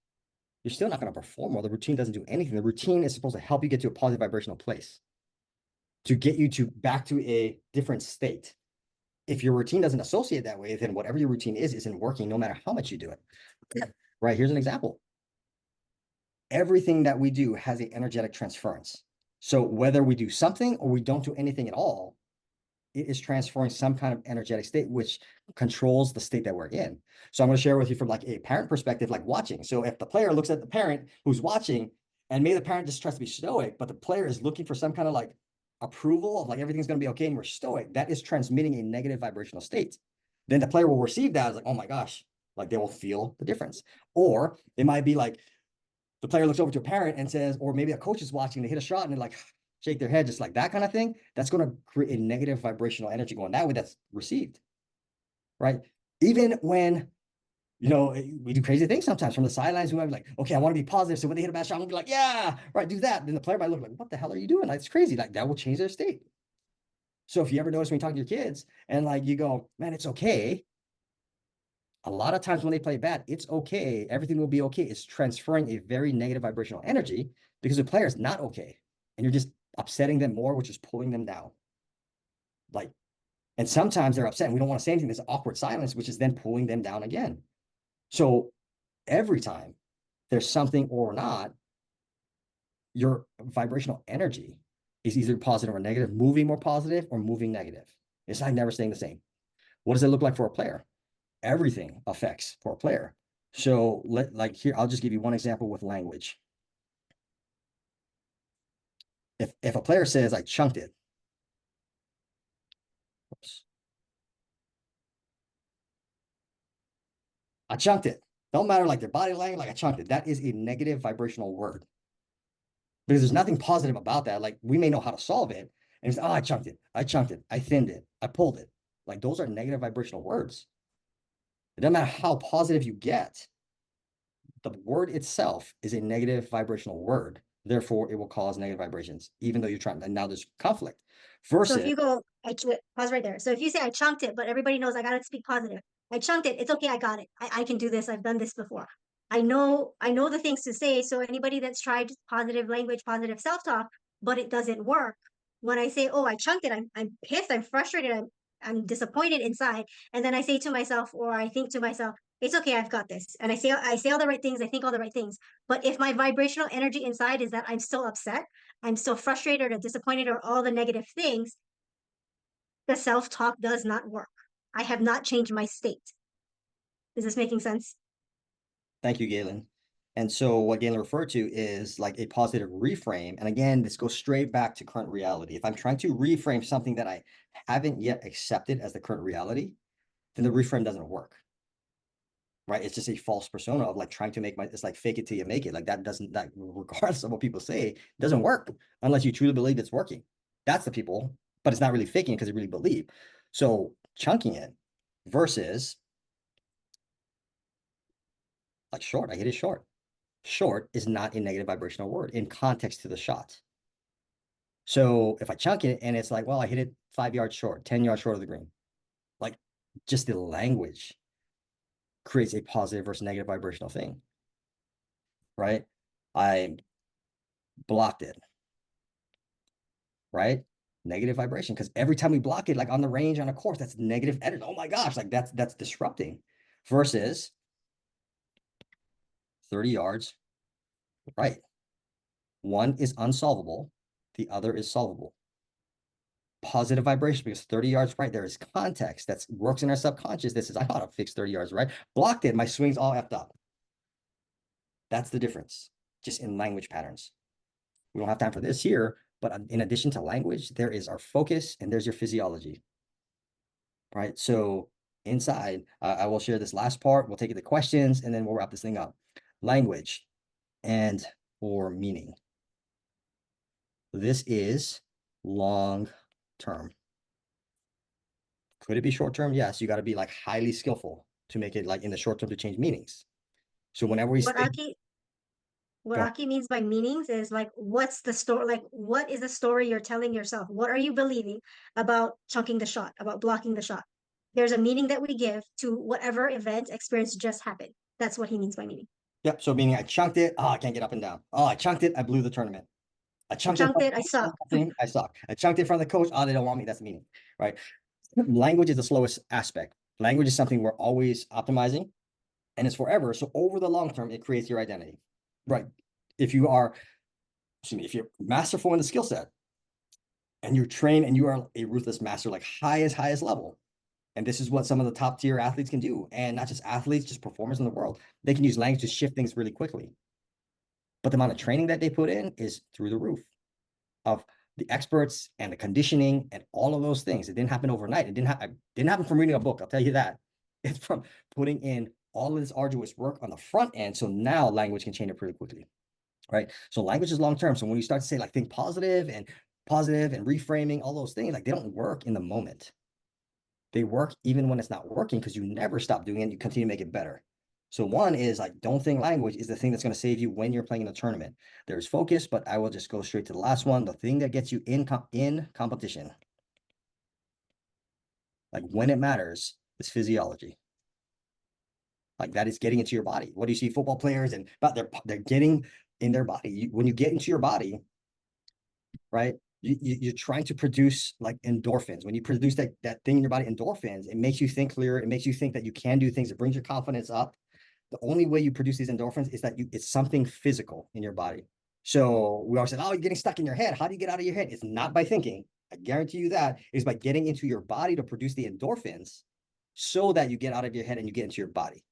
you're still not going to perform well. The routine doesn't do anything. The routine is supposed to help you get to a positive vibrational place, to get you to back to a different state. If your routine doesn't associate that way, then whatever your routine is isn't working no matter how much you do it. Right? Here's an example. Everything that we do has an energetic transference. So whether we do something or we don't do anything at all, it is transferring some kind of energetic state, which controls the state that we're in. So I'm going to share with you from like a parent perspective, like watching. So if the player looks at the parent who's watching, and maybe the parent just tries to be stoic, but the player is looking for some kind of like approval of like everything's going to be okay and we're stoic, that is transmitting a negative vibrational state. Then the player will receive that as like, oh my gosh, like they will feel the difference. Or it might be like the player looks over to a parent and says, or maybe a coach is watching, they hit a shot and they're like, shake their head, just like that kind of thing. That's going to create a negative vibrational energy going that way that's received, right? Even when, you know, we do crazy things sometimes from the sidelines, we might be like, okay, I want to be positive. So when they hit a bad shot, I'm gonna be like, yeah, right, do that. Then the player might look like, what the hell are you doing? Like, it's crazy. Like, that will change their state. So if you ever notice when you talk to your kids and like you go, man, it's okay. A lot of times when they play bad, it's okay. Everything will be okay. It's transferring a very negative vibrational energy because the player is not okay. And you're just upsetting them more, which is pulling them down. Like, and sometimes they're upset and we don't want to say anything. There's awkward silence, which is then pulling them down again. So every time there's something or not, your vibrational energy is either positive or negative, moving more positive or moving negative. It's like never staying the same. What does it look like for a player? Everything affects for a player. So like here, I'll just give you one example with language. If a player says I chunked it, oops, I chunked it. Don't matter like their body language, like I chunked it. That is a negative vibrational word because there's nothing positive about that. Like we may know how to solve it, and it's, oh, I chunked it, I chunked it, I thinned it, I pulled it. Like those are negative vibrational words. It doesn't matter how positive you get. The word itself is a negative vibrational word. Therefore, it will cause negative vibrations, even though you're trying. And now there's conflict. So if Versus, you go, pause right there. So if you say I chunked it, but everybody knows I gotta speak positive. I chunked it. It's okay. I got it. I can do this. I've done this before. I know the things to say. So anybody that's tried positive language, positive self-talk, but it doesn't work. When I say, oh, I chunked it, I'm pissed, I'm frustrated, I'm disappointed inside. And then I say to myself, or I think to myself, it's okay, I've got this. And I say all the right things, I think all the right things. But if my vibrational energy inside is that I'm still upset, I'm still frustrated or disappointed or all the negative things, the self-talk does not work. I have not changed my state. Is this making sense? Thank you, Galen. And so what Galen referred to is like a positive reframe. And again, this goes straight back to current reality. If I'm trying to reframe something that I haven't yet accepted as the current reality, then the reframe doesn't work. Right? It's just a false persona of like trying to make it's like fake it till you make it. Like that doesn't, like regardless of what people say, it doesn't work unless you truly believe it's working. That's the people, but it's not really faking it because they really believe. So chunking it versus like short, I hit it short. Short is not a negative vibrational word in context to the shot. So if I chunk it and it's like, well, I hit it 5 yards short, 10 yards short of the green, like just the language creates a positive versus negative vibrational thing, right? I blocked it, right? Negative vibration, because every time we block it, like on the range on a course, that's negative energy. Oh my gosh, like that's disrupting. Versus 30 yards, right? One is unsolvable, the other is solvable. Positive vibration, because 30 yards right, there is context that works in our subconscious. This is, I ought to fix 30 yards right. Blocked it, my swing's all effed up. That's the difference, just in language patterns. We don't have time for this here, but in addition to language, there is our focus and there's your physiology, right? So inside, I will share this last part. We'll take it to questions and then we'll wrap this thing up. Language and or meaning. This is long term. Could it be short term? Yes, you got to be like highly skillful to make it like in the short term to change meanings. So whenever we What say, Aki what go ahead. Aki means by meanings is like what's the story, like what is the story you're telling yourself? What are you believing about chunking the shot, about blocking the shot? There's a meaning that we give to whatever event experience just happened. That's what he means by meaning. Yep. So meaning I chunked it. Oh, I can't get up and down. Oh, I chunked it. I blew the tournament. I I chunked it in chunked front it, I of the suck. coach. I suck. I chunked it in front of the coach. Oh, they don't want me. That's the meaning, right? Language is the slowest aspect. Language is something we're always optimizing and it's forever. So over the long term, it creates your identity, right? If you are, excuse me, if you're masterful in the skill set and you're trained and you are a ruthless master, like highest level, and this is what some of the top tier athletes can do, and not just athletes, just performers in the world, they can use language to shift things really quickly. But the amount of training that they put in is through the roof of the experts and the conditioning and all of those things. It didn't happen overnight. It didn't happen from reading a book. I'll tell you that. It's from putting in all of this arduous work on the front end. So now language can change it pretty quickly, right? So language is long term. So when you start to say like think positive and reframing, all those things, like they don't work in the moment. They work even when it's not working because you never stop doing it. You continue to make it better. So one is like, don't think language is the thing that's going to save you when you're playing in a tournament. There's focus, but I will just go straight to the last one. The thing that gets you in competition, like when it matters, is physiology. Like that is getting into your body. What do you see football players and but they're getting in their body. When you get into your body, right? You're trying to produce like endorphins. When you produce that thing in your body, endorphins, it makes you think clearer. It makes you think that you can do things. It brings your confidence up. The only way you produce these endorphins is that it's something physical in your body. So we always said, oh, you're getting stuck in your head. How do you get out of your head? It's not by thinking. I guarantee you that is by getting into your body to produce the endorphins so that you get out of your head and you get into your body.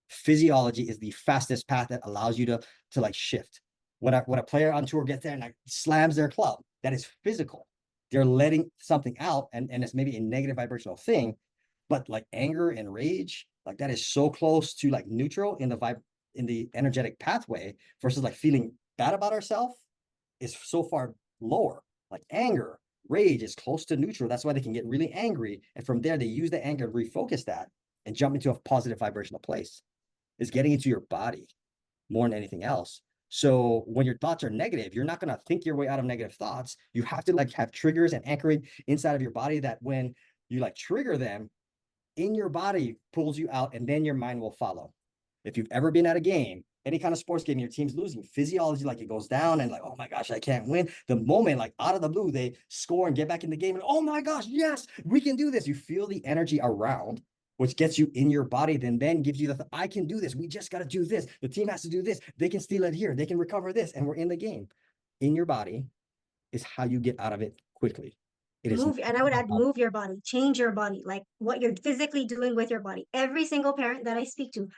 Physiology is the fastest path that allows you to like shift. When a player on tour gets there and like slams their club, that is physical. They're letting something out and it's maybe a negative vibrational thing, but like anger and rage, like that is so close to like neutral in the energetic pathway versus like feeling bad about ourselves is so far lower. Like anger, rage is close to neutral. That's why they can get really angry. And from there, they use the anger to refocus that and jump into a positive vibrational place. Is getting into your body more than anything else. So when your thoughts are negative, you're not going to think your way out of negative thoughts. You have to like have triggers and anchoring inside of your body that when you like trigger them in your body pulls you out and then your mind will follow. If you've ever been at a game, any kind of sports game, your team's losing, physiology, like it goes down and like, oh my gosh, I can't win. The moment, like out of the blue, they score and get back in the game and oh my gosh, yes, we can do this. You feel the energy around, which gets you in your body, then gives you the, I can do this. We just got to do this. The team has to do this. They can steal it here. They can recover this. And we're in the game. In your body is how you get out of it quickly. It is Move, and I would add move your body, change your body, like what you're physically doing with your body. Every single parent that I speak to,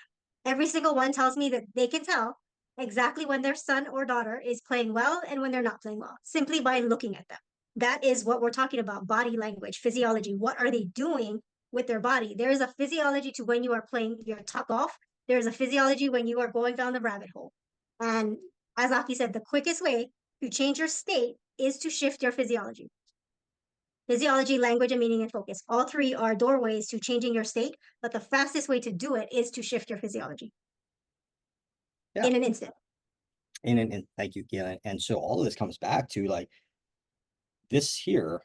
every single one tells me that they can tell exactly when their son or daughter is playing well and when they're not playing well, simply by looking at them. That is what we're talking about, body language, physiology. What are they doing with their body? There is a physiology to when you are playing your top off. There's a physiology when you are going down the rabbit hole. And as Aki said, the quickest way to change your state is to shift your physiology. Physiology, language, and meaning and focus. All three are doorways to changing your state, but the fastest way to do it is to shift your physiology in an instant. And thank you, Galen. And so all of this comes back to like, this here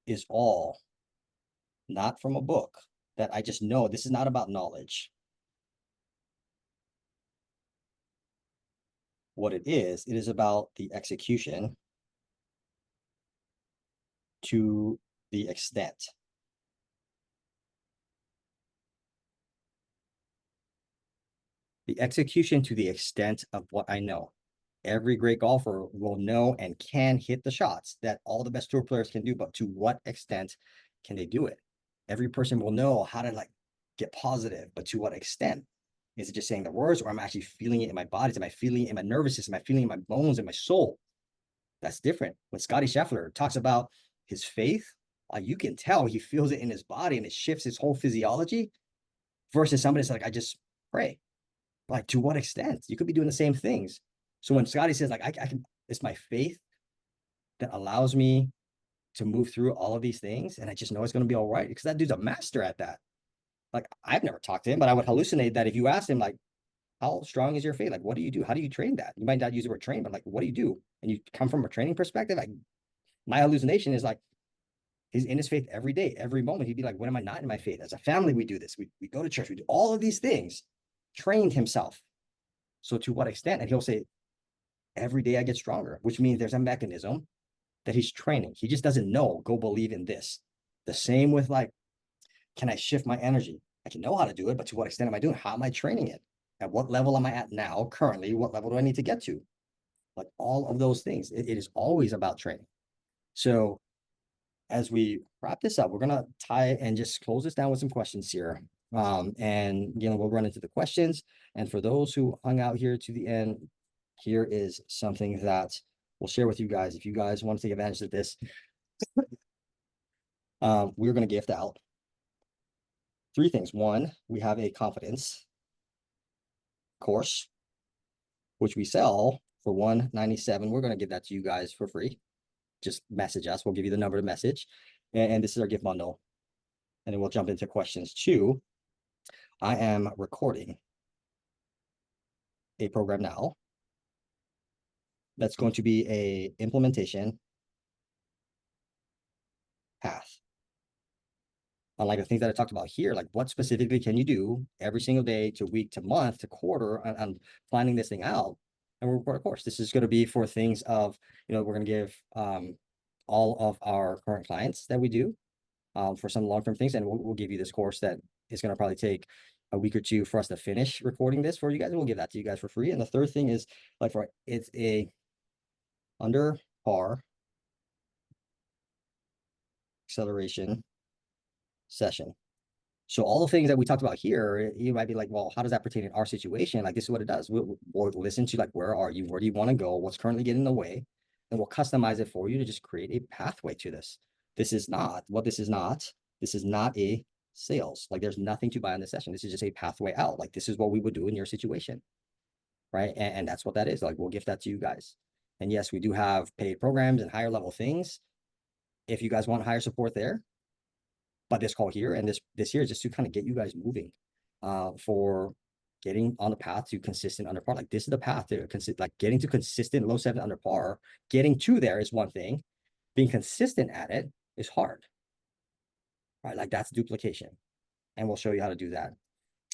is all not from a book that I just know. This is not about knowledge. What it is about the execution to the extent. The execution to the extent of what I know. Every great golfer will know and can hit the shots that all the best tour players can do, but to what extent can they do it? Every person will know how to like get positive, but to what extent? Is it just saying the words, or am I actually feeling it in my body? Am I feeling it in my nervous system? Am I feeling it in my bones and my soul? That's different. When Scotty Scheffler talks about his faith, you can tell he feels it in his body and it shifts his whole physiology versus somebody that's like, I just pray. Like, to what extent? You could be doing the same things. So when Scotty says, like, I can, it's my faith that allows me to move through all of these things, and I just know it's going to be all right, because that dude's a master at that. Like, I've never talked to him, but I would hallucinate that if you asked him, like, how strong is your faith? Like, what do you do? How do you train that? You might not use the word train, but like, what do you do? And you come from a training perspective, like, my hallucination is like, he's in his faith every day, every moment. He'd be like, when am I not in my faith? As a family, we do this. We go to church. We do all of these things. Trained himself. So to what extent? And he'll say, every day I get stronger, which means there's a mechanism that he's training. He just doesn't know, go believe in this. The same with like, can I shift my energy? I can know how to do it, but to what extent am I doing? How am I training it? At what level am I at now, currently? What level do I need to get to? Like all of those things. It is always about training. So as we wrap this up, we're going to tie and just close this down with some questions here. And we'll run into the questions. And for those who hung out here to the end, here is something that we'll share with you guys. If you guys want to take advantage of this, we're going to gift out 3 things. 1, we have a confidence course, which we sell for $197. We're going to give that to you guys for free. Just message us. We'll give you the number to message. And this is our gift bundle. And then we'll jump into questions. 2, I am recording a program now that's going to be a implementation path. Unlike the things that I talked about here, like what specifically can you do every single day to week to month to quarter on planning this thing out? And we'll record a course. This is going to be for things of, we're going to give all of our current clients that we do for some long-term things. And we'll give you this course that is going to probably take a week or 2 for us to finish recording this for you guys. And we'll give that to you guys for free. And the third thing is like, it's a under par acceleration session. So all the things that we talked about here, you might be like, well, how does that pertain in our situation? Like, this is what it does. We'll listen to like, where are you? Where do you want to go? What's currently getting in the way? And we'll customize it for you to just create a pathway to this. This is not a sales. Like, there's nothing to buy in this session. This is just a pathway out. Like, this is what we would do in your situation. Right. And that's what that is. Like, we'll gift that to you guys. And yes, we do have paid programs and higher level things. If you guys want higher support there, but this call here and this here is just to kind of get you guys moving for getting on the path to consistent under par. Like, this is the path to getting to consistent low 7 under par. Getting to there is one thing. Being consistent at it is hard. Right? Like, that's duplication. And we'll show you how to do that.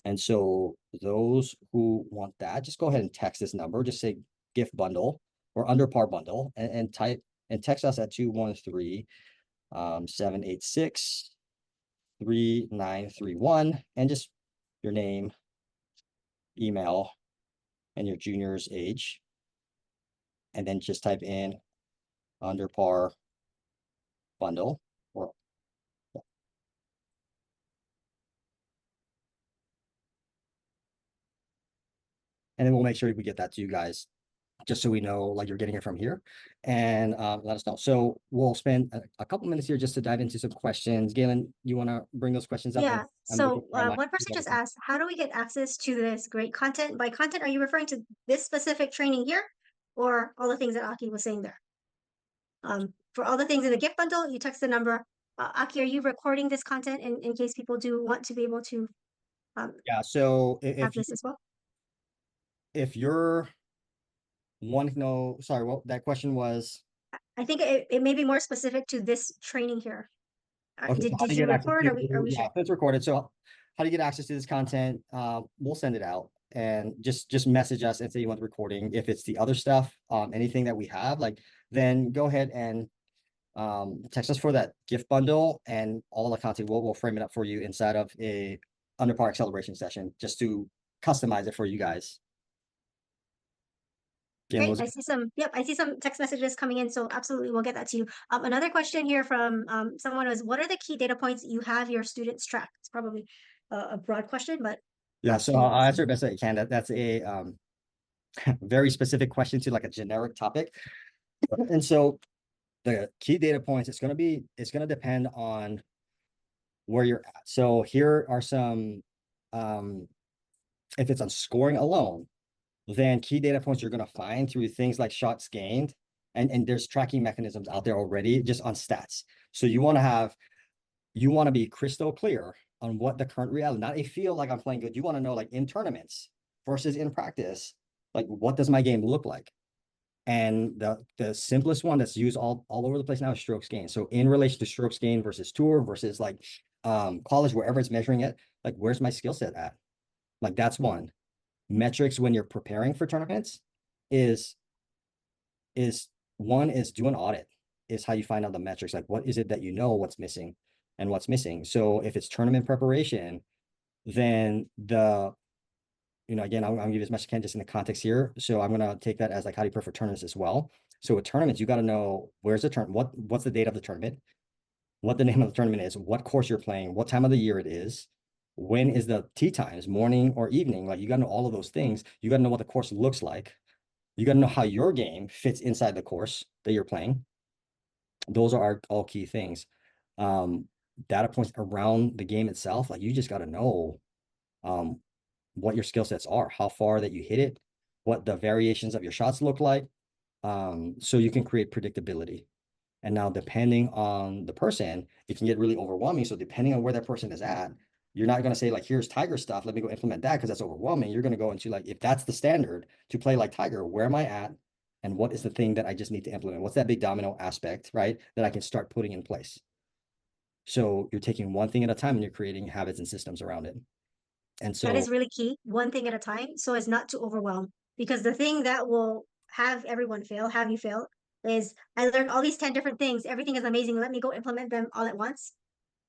And so those who want that, just go ahead and text this number, just say gift bundle or under par bundle and type and text us at 213 786 3931 and just your name, email, and your junior's age. And then just type in under par bundle or and then we'll make sure we get that to you guys just so we know like you're getting it from here and let us know. So we'll spend a couple minutes here just to dive into some questions. Galen, you want to bring those questions up? Yeah. I'm looking So at my one person just asked, how do we get access to this great content? By content, are you referring to this specific training here or all the things that Aki was saying there? For all the things in the gift bundle, you text the number. Aki, are you recording this content in case people do want to be able to Yeah, so have this as well? if you're wanting to know, sorry, well, that question was I think it may be more specific to this training here. okay, so how Did do you you get access record? Are to, we yeah, sure? it's recorded. So how do you get access to this content? We'll send it out and just message us and say you want the recording. If it's the other stuff, anything that we have, like then go ahead and text us for that gift bundle and all the content. We'll frame it up for you inside of a under par acceleration session just to customize it for you guys. Again, Great. was Yep, I see some text messages coming in. So absolutely, we'll get that to you. Another question here from someone was, what are the key data points you have your students track? It's probably a broad question, but yeah. So can you I'll answer? answer it best I can. That's a very specific question to like a generic topic. And so the key data points, it's going to depend on where you're at. So here are some, if it's on scoring alone, then key data points you're going to find through things like shots gained. And there's tracking mechanisms out there already just on stats. So you want to be crystal clear on what the current reality, not a feel like I'm playing good. You want to know like in tournaments versus in practice, like what does my game look like? And the simplest one that's used all over the place now is strokes gained. So in relation to strokes gained versus tour versus like college, wherever it's measuring it, like where's my skill set at? Like that's one. Metrics when you're preparing for tournaments is is one is do an audit is how you find out the metrics. Like what is it that you know what's missing and what's missing. So if it's tournament preparation, then again, I'm gonna give you as much as I can just in the context here. So I'm gonna take that as like how do you prepare for tournaments as well. So with tournaments, you got to know where's the turn, what's the date of the tournament, what the name of the tournament is, what course you're playing, what time of the year it is, when is the tee times, morning or evening. Like you got to know all of those things. You got to know what the course looks like. You got to know how your game fits inside the course that you're playing. Those are all key things. Data points around the game itself, like you just got to know um, what your skill sets are, how far that you hit it, what the variations of your shots look like, so you can create predictability. And now, depending on the person, it can get really overwhelming. So, depending on where that person is at, you're not going to say, like, here's Tiger stuff. Let me go implement that because that's overwhelming. You're going to go into, like, if that's the standard to play like Tiger, where am I at? And what is the thing that I just need to implement? What's that big domino aspect, right? That I can start putting in place. So, you're taking one thing at a time and you're creating habits and systems around it. And That so, is really key, one thing at a time, so as not to overwhelm. Because the thing that will have everyone fail, have you fail, is I learned all these 10 different things. Everything is amazing. Let me go implement them all at once.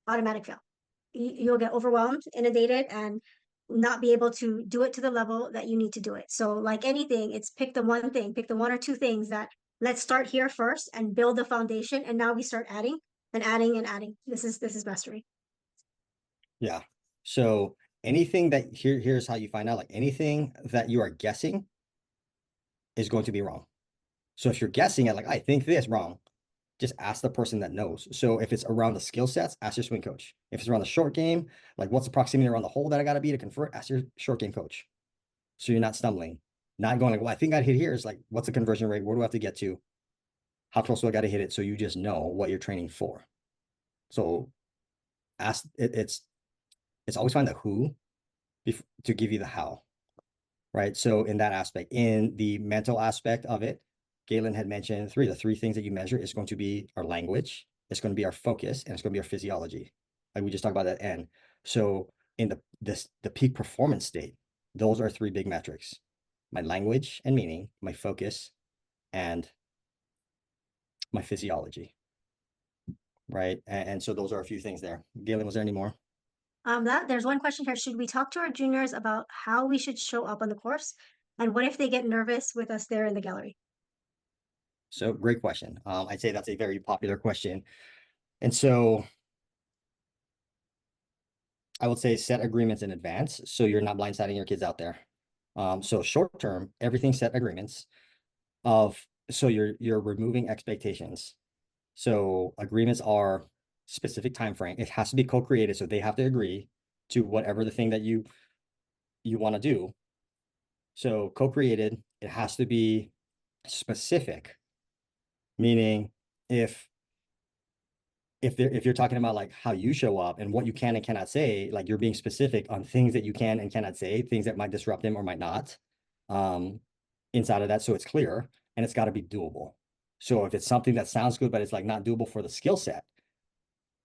Automatic fail. You'll get overwhelmed, inundated, and not be able to do it to the level that you need to do it. So, like anything, it's pick the one thing, pick the one or two things that let's start here first and build the foundation. And now we start adding and adding and adding. This is mastery. yeah. So, anything that here's how you find out like anything that you are guessing is going to be wrong. So if you're guessing it, like, I think this wrong, just ask the person that knows. So if it's around the skill sets, ask your swing coach. If it's around the short game, like what's the proximity around the hole that I got to be to convert, ask your short game coach. So you're not stumbling, not going like, well, I think I'd hit here. Is like, what's the conversion rate? Where do I have to get to? How close do I got to hit it? So you just know what you're training for. So ask it, it's always find the who to give you the how, right? So in that aspect, in the mental aspect of it, Galen had mentioned the three things that you measure is going to be our language, it's going to be our focus, and it's going to be our physiology. Like we just talked about that end. So in the peak performance state, those are three big metrics: my language and meaning, my focus, and my physiology. Right. And so those are a few things there. Galen, was there any more? There's one question here. Should we talk to our juniors about how we should show up on the course? And what if they get nervous with us there in the gallery? So great question. I'd say that's a very popular question. And so I would say set agreements in advance so you're not blindsiding your kids out there. So short term, everything set agreements of so you're removing expectations. So agreements are specific time frame. It has to be co-created, so they have to agree to whatever the thing that you want to do. So co-created, it has to be specific, meaning if you're talking about like how you show up and what you can and cannot say, like you're being specific on things that you can and cannot say, things that might disrupt them or might not, inside of that, so it's clear and it's got to be doable. So if it's something that sounds good but it's like not doable for the skill set,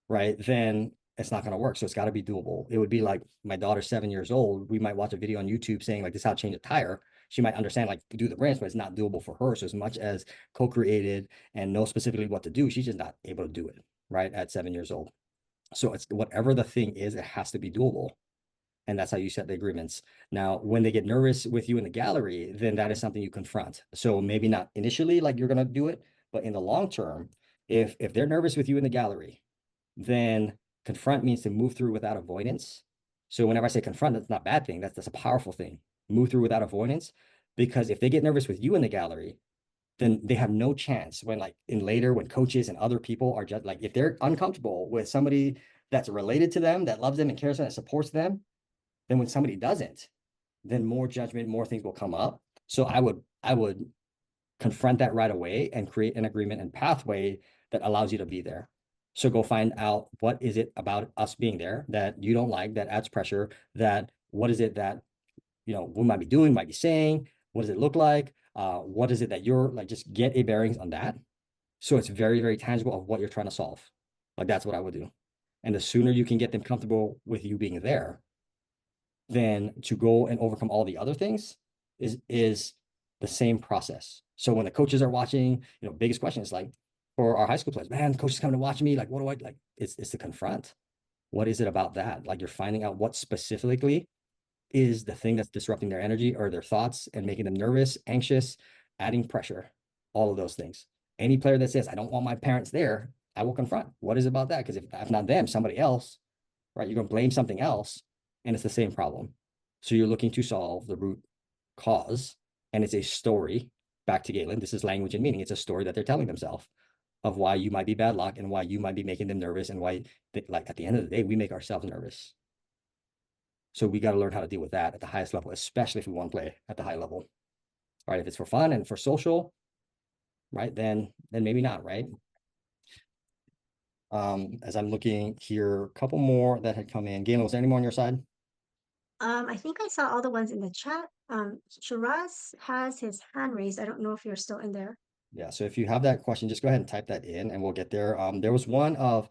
right, then it's not going to work. So it's got to be doable. It would be like my daughter's 7 years old. We might watch a video on YouTube saying like this is how to change a tire. She might understand like do the branch, but it's not doable for her. So as much as co-created and know specifically what to do, she's just not able to do it, right, at 7 years old. So it's whatever the thing is, it has to be doable. And that's how you set the agreements. Now, when they get nervous with you in the gallery, then that is something you confront. So maybe not initially like you're going to do it, but in the long term, if they're nervous with you in the gallery, then confront means to move through without avoidance. So whenever I say confront, that's not a bad thing. That's a powerful thing. Move through without avoidance. Because if they get nervous with you in the gallery, then they have no chance when like in later when coaches and other people are just like if they're uncomfortable with somebody that's related to them, that loves them and cares for them and supports them, then when somebody doesn't, then more judgment, more things will come up. So I would confront that right away and create an agreement and pathway that allows you to be there. So go find out what is it about us being there that you don't like, that adds pressure, that what is it that, we might be doing, might be saying, what does it look like? What is it that you're like, just get a bearings on that. So it's very, very tangible of what you're trying to solve. Like that's what I would do. And the sooner you can get them comfortable with you being there, then to go and overcome all the other things is the same process. So when the coaches are watching, biggest question is like for our high school players, man, the coach is coming to watch me. Like, what do I like? It's to confront. What is it about that? Like you're finding out what specifically is the thing that's disrupting their energy or their thoughts and making them nervous, anxious, adding pressure, all of those things. Any player that says, I don't want my parents there, I will confront. What is it about that? Because if not them, somebody else, right? You're going to blame something else and it's the same problem. So you're looking to solve the root cause and it's a story. Back to Galen, this is language and meaning. It's a story that they're telling themselves of why you might be bad luck and why you might be making them nervous and why like at the end of the day, we make ourselves nervous. So we got to learn how to deal with that at the highest level, especially if we want to play at the high level. All right, if it's for fun and for social, right, then maybe not, right? As I'm looking here, a couple more that had come in. Galen, was there any more on your side? I think I saw all the ones in the chat. Shiraz has his hand raised. I don't know if you're still in there. Yeah, so if you have that question, just go ahead and type that in and we'll get there. There was one of,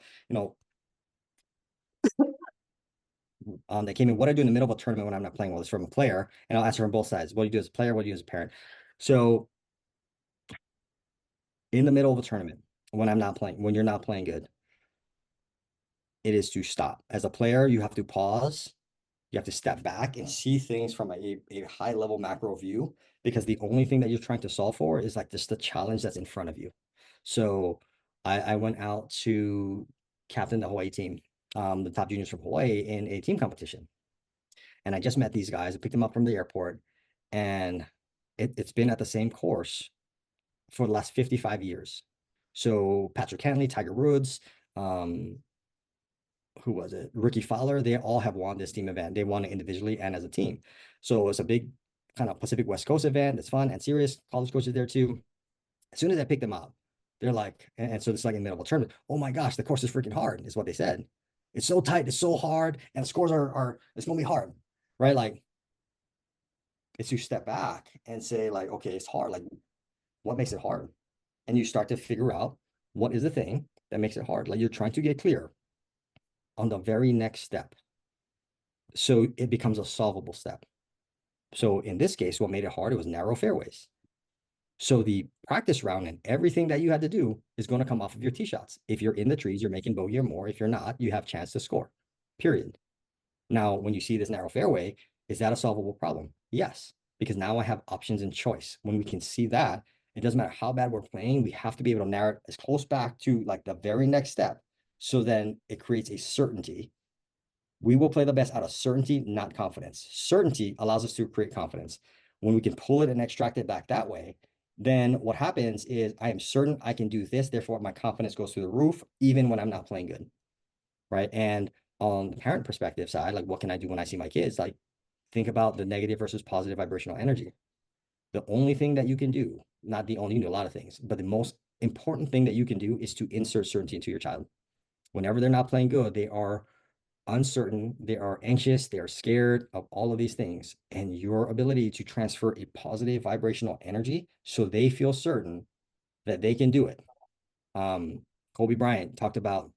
that came in, what I do in the middle of a tournament when I'm not playing well. It's from a player, and I'll answer from both sides. What do you do as a player? What do you do as a parent? So in the middle of a tournament, when you're not playing good, it is to stop. As a player, you have to pause. You have to step back and see things from a high level macro view, because the only thing that you're trying to solve for is like just the challenge that's in front of you. So I went out to captain the Hawaii team, the top juniors from Hawaii in a team competition. And I just met these guys. I picked them up from the airport, and it's been at the same course for the last 55 years. So Patrick Cantley, Tiger Woods, who was it? Ricky Fowler, they all have won this team event. They won it individually and as a team. So it's a big kind of Pacific West Coast event. It's fun and serious. College coaches there too. As soon as I picked them up, they're like, and so it's like in the middle of a tournament. Oh my gosh, the course is freaking hard, is what they said. It's so tight, it's so hard, and the scores are it's gonna be hard, right? Like it's you step back and say, like, okay, it's hard. Like, what makes it hard? And you start to figure out what is the thing that makes it hard. Like you're trying to get clear on the very next step. So it becomes a solvable step. So in this case, what made it hard, it was narrow fairways. So the practice round and everything that you had to do is going to come off of your tee shots. If you're in the trees, you're making bogey or more. If you're not, you have chance to score, period. Now, when you see this narrow fairway, is that a solvable problem? Yes, because now I have options and choice. When we can see that, it doesn't matter how bad we're playing, we have to be able to narrow it as close back to like the very next step. So then it creates a certainty. We will play the best out of certainty, not confidence. Certainty allows us to create confidence. When we can pull it and extract it back that way, then what happens is I am certain I can do this. Therefore, my confidence goes through the roof, even when I'm not playing good. Right. And on the parent perspective side, like what can I do when I see my kids? Like think about the negative versus positive vibrational energy. The only thing that you can do, not the only, you can do a lot of things, but the most important thing that you can do is to insert certainty into your child. Whenever they're not playing good, they are uncertain, they are anxious, they are scared of all of these things. And your ability to transfer a positive vibrational energy so they feel certain that they can do it. Kobe Bryant talked about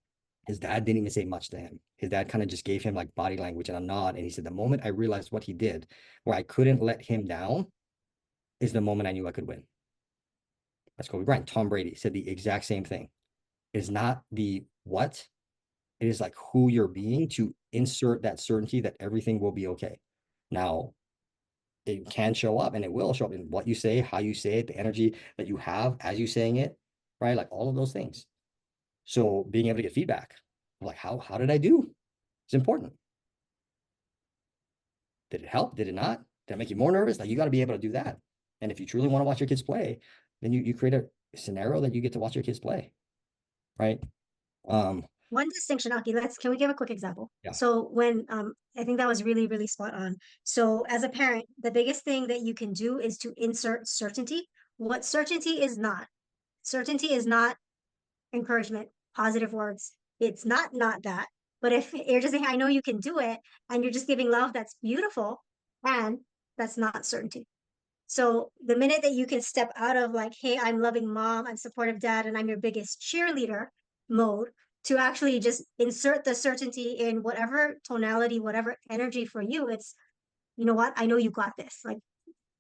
his dad didn't even say much to him. His dad kind of just gave him like body language and a nod. And he said, the moment I realized what he did, where I couldn't let him down, is the moment I knew I could win. That's Kobe Bryant. Tom Brady said the exact same thing. It's not the what, it is like who you're being to insert that certainty that everything will be okay. Now, it can show up and it will show up in what you say, how you say it, the energy that you have as you saying it, right? Like all of those things. So being able to get feedback, like how did I do? It's important. Did it help? Did it not? Did it make you more nervous? Like you got to be able to do that. And if you truly want to watch your kids play, then you create a scenario that you get to watch your kids play, right? One distinction, Aki, can we give a quick example? Yeah. So when I think that was really, really spot on. So as a parent, the biggest thing that you can do is to insert certainty. What certainty is not. Certainty is not encouragement, positive words. It's not that. But if you're just saying, I know you can do it, and you're just giving love, that's beautiful, and that's not certainty. So the minute that you can step out of like, hey, I'm loving mom, I'm supportive dad, and I'm your biggest cheerleader mode to actually just insert the certainty in whatever tonality, whatever energy for you, it's, you know what, I know you got this. Like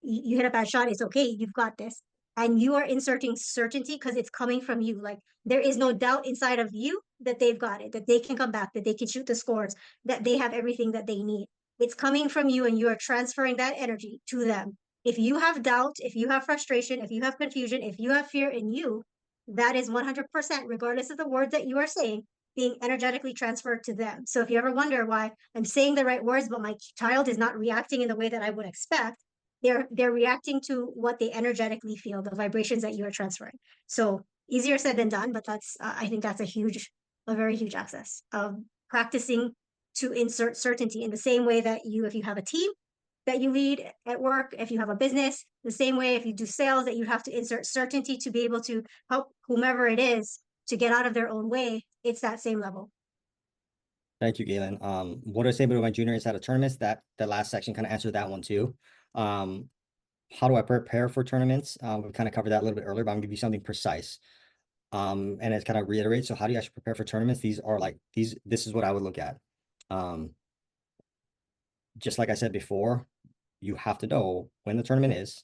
you hit a bad shot, it's okay, you've got this. And you are inserting certainty because it's coming from you. Like there is no doubt inside of you that they've got it, that they can come back, that they can shoot the scores, that they have everything that they need. It's coming from you and you are transferring that energy to them. If you have doubt, if you have frustration, if you have confusion, if you have fear in you, that is 100%, regardless of the word that you are saying, being energetically transferred to them. So if you ever wonder why I'm saying the right words, but my child is not reacting in the way that I would expect, they're reacting to what they energetically feel, the vibrations that you are transferring. So easier said than done, but that's I think that's a very huge access of practicing to insert certainty in the same way that if you have a team that you lead at work, if you have a business, the same way if you do sales, that you have to insert certainty to be able to help whomever it is to get out of their own way. It's that same level. Thank you, Galen. What I say about my junior inside of tournaments, that the last section kind of answered that one too. How do I prepare for tournaments? We kind of covered that a little bit earlier, but I'm gonna give you something precise. And it kind of reiterates. So how do you actually prepare for tournaments? These are like this is what I would look at. Just like I said before, you have to know when the tournament is,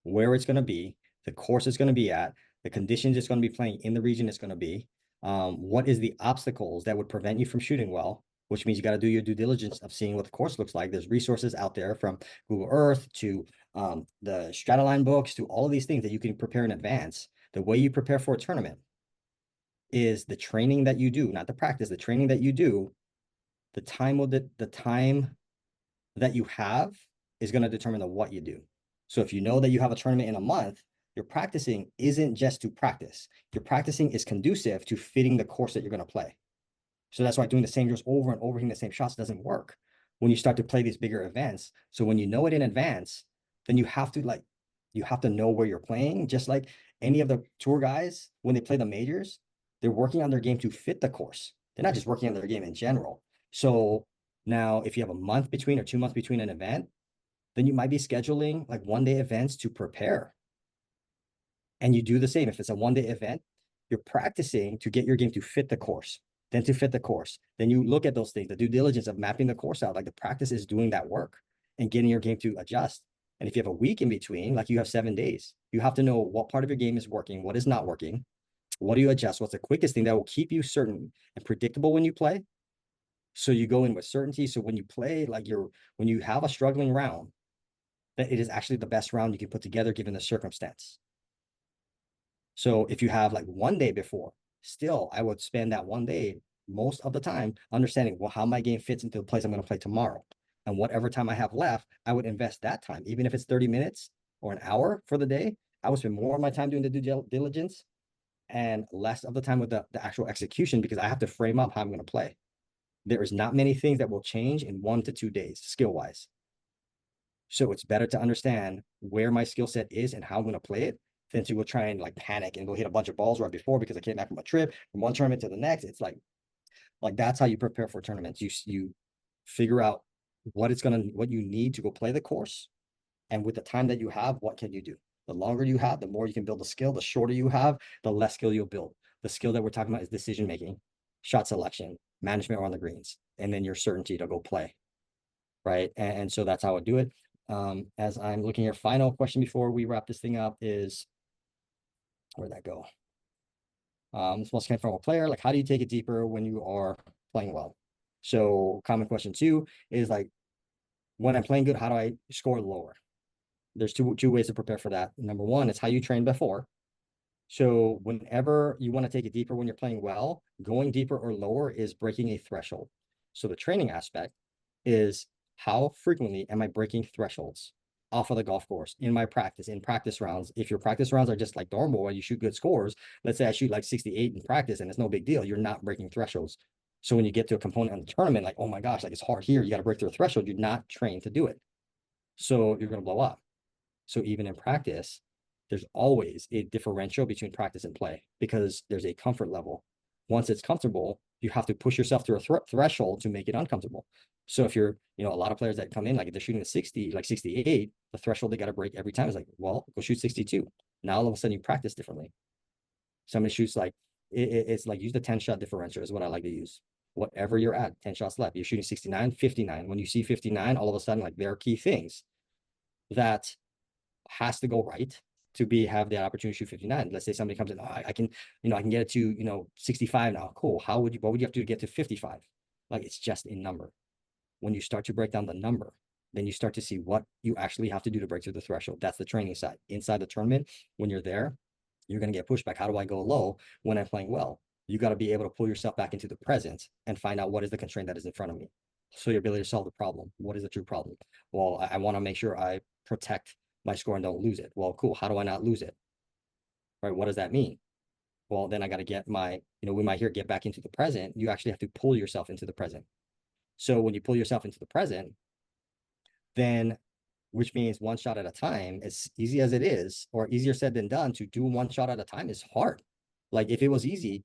where it's going to be, the course it's going to be at, the conditions it's going to be playing in the region it's going to be, what is the obstacles that would prevent you from shooting well, which means you got to do your due diligence of seeing what the course looks like. There's resources out there from Google Earth to the Stratalign books to all of these things that you can prepare in advance. The way you prepare for a tournament is the training that you do, not the practice, the training that you do, the time that you have is going to determine the what you do. So if you know that you have a tournament in a month, your practicing isn't just to practice. Your practicing is conducive to fitting the course that you're going to play. So that's why doing the same drills over and over, hitting the same shots doesn't work when you start to play these bigger events. So when you know it in advance, then you have to know where you're playing. Just like any of the tour guys, when they play the majors, they're working on their game to fit the course. They're not just working on their game in general. So now, if you have a month between or 2 months between an event, then you might be scheduling like 1-day events to prepare. And you do the same. If it's a 1-day event, you're practicing to get your game to fit the course. then to fit the course. Then you look at those things, the due diligence of mapping the course out, like the practice is doing that work and getting your game to adjust. And if you have a week in between, like you have 7 days, you have to know what part of your game is working, what is not working, what do you adjust, what's the quickest thing that will keep you certain and predictable when you play. So you go in with certainty. So when you play, like when you have a struggling round, that it is actually the best round you can put together given the circumstance. So if you have like 1 day before, still, I would spend that 1 day most of the time understanding, well, how my game fits into the place I'm going to play tomorrow. And whatever time I have left, I would invest that time, even if it's 30 minutes or an hour for the day. I would spend more of my time doing the due diligence and less of the time with the actual execution, because I have to frame up how I'm going to play. There is not many things that will change in 1 to 2 days skill wise. So it's better to understand where my skill set is and how I'm going to play it than to go try and like panic and go hit a bunch of balls right before because I came back from a trip from one tournament to the next. It's like that's how you prepare for tournaments. You figure out what you need to go play the course, and with the time that you have, what can you do? The longer you have, the more you can build a skill. The shorter you have, the less skill you'll build. The skill that we're talking about is decision making, shot selection, management on the greens, and then your certainty to go play. Right. And so that's how I do it. As I'm looking here, final question before we wrap this thing up is, where'd that go? This must come from a player. Like, how do you take it deeper when you are playing well? So common question 2 is like, when I'm playing good, how do I score lower? There's two ways to prepare for that. Number one is how you trained before. So whenever you want to take it deeper when you're playing well, going deeper or lower is breaking a threshold. So the training aspect is, how frequently am I breaking thresholds off of the golf course in my practice, in practice rounds? If your practice rounds are just like normal and you shoot good scores, let's say I shoot like 68 in practice and it's no big deal, you're not breaking thresholds. So when you get to a component in the tournament, like, oh my gosh, like it's hard here, you got to break through a threshold, you're not trained to do it. So you're going to blow up. So even in practice, there's always a differential between practice and play because there's a comfort level. Once it's comfortable, you have to push yourself through a threshold to make it uncomfortable. So if you're, a lot of players that come in, like if they're shooting a 60, like 68, the threshold they got to break every time is like, well, go shoot 62. Now all of a sudden you practice differently. Somebody shoots like, it's like use the 10-shot differential is what I like to use. Whatever you're at, 10 shots left, you're shooting 69, 59. When you see 59, all of a sudden, like there are key things that has to go right to have the opportunity to shoot 59. Let's say somebody comes in, oh, I can get it to, 65 now. Cool. What would you have to do to get to 55? Like it's just a number. When you start to break down the number, then you start to see what you actually have to do to break through the threshold. That's the training side. Inside the tournament, when you're there, you're going to get pushback. How do I go low when I'm playing well? You got to be able to pull yourself back into the present and find out what is the constraint that is in front of me. So your ability to solve the problem. What is the true problem? Well, I want to make sure I protect my score and don't lose it. Well, cool. How do I not lose it? Right? What does that mean? Well, then I got to get we might hear get back into the present. You actually have to pull yourself into the present. So when you pull yourself into the present, then, which means one shot at a time, as easy as it is, or easier said than done, to do one shot at a time is hard. Like if it was easy,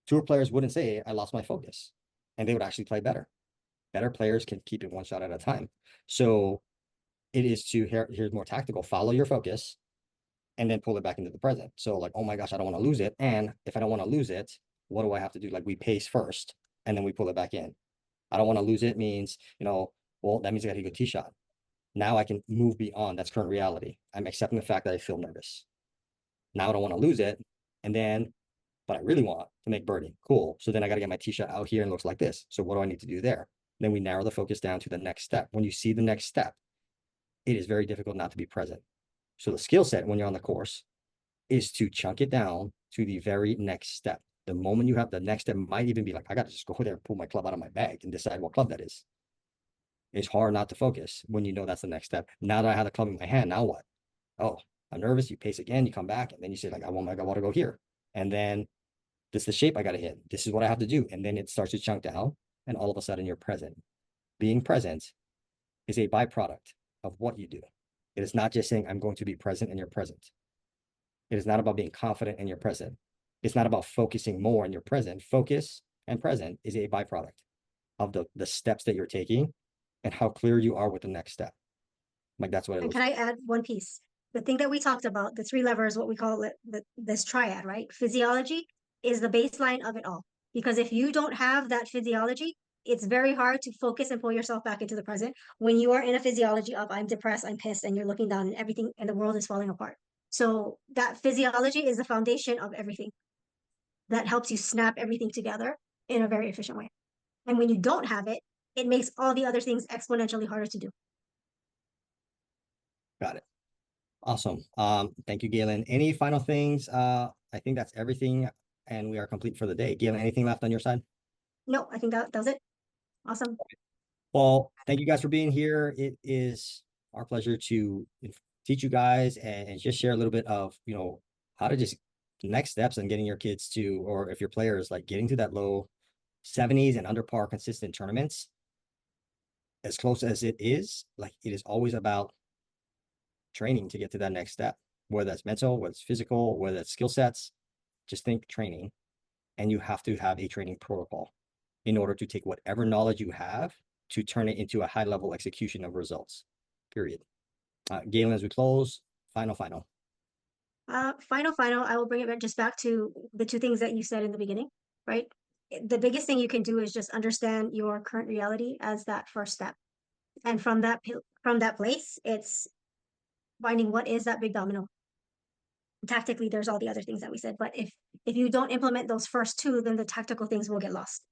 tour players wouldn't say, I lost my focus, and they would actually play better. Better players can keep it one shot at a time. So it is here's more tactical, follow your focus and then pull it back into the present. So like, oh my gosh, I don't want to lose it. And if I don't want to lose it, what do I have to do? Like we pace first and then we pull it back in. I don't want to lose it means, well, that means I got to go tee shot. Now I can move beyond that's current reality. I'm accepting the fact that I feel nervous. Now I don't want to lose it. And then, but I really want to make birdie. Cool. So then I got to get my tee shot out here and looks like this. So what do I need to do there? Then we narrow the focus down to the next step. When you see the next step, it is very difficult not to be present. So the skill set when you're on the course is to chunk it down to the very next step. The moment you have the next step might even be like, I got to just go there and pull my club out of my bag and decide what club that is. It's hard not to focus when you know that's the next step. Now that I have the club in my hand, now what? Oh, I'm nervous. You pace again, you come back, and then you say like, I want to go here. And then this is the shape I got to hit. This is what I have to do. And then it starts to chunk down, and all of a sudden you're present. Being present is a byproduct of what you do. It is not just saying, I'm going to be present and you're present. It is not about being confident and you're present. It's not about focusing more and you're present. Focus and present is a byproduct of the steps that you're taking and how clear you are with the next step. Like that's what it And looks can like. I add one piece? The thing that we talked about, the three levers, what we call it, this triad, right? Physiology is the baseline of it all. Because if you don't have that physiology, it's very hard to focus and pull yourself back into the present when you are in a physiology of I'm depressed, I'm pissed, and you're looking down and everything and the world is falling apart. So that physiology is the foundation of everything that helps you snap everything together in a very efficient way. And when you don't have it, it makes all the other things exponentially harder to do. Got it. Awesome. Thank you, Galen. Any final things? I think that's everything, and we are complete for the day. Galen, anything left on your side? No, I think that was it. Awesome. Well, thank you guys for being here. It is our pleasure to teach you guys and just share a little bit of, how to just next steps in getting your kids to, or if your players like getting to that low 70s and under par consistent tournaments. As close as it is, like it is always about training to get to that next step, whether that's mental, whether it's physical, whether it's skill sets. Just think training, and you have to have a training protocol in order to take whatever knowledge you have to turn it into a high level execution of results. Period. Galen, as we close, final. Final. I will bring it just back to the two things that you said in the beginning, right? The biggest thing you can do is just understand your current reality as that first step. And from that place, it's finding what is that big domino. Tactically, there's all the other things that we said, but if you don't implement those first two, then the tactical things will get lost.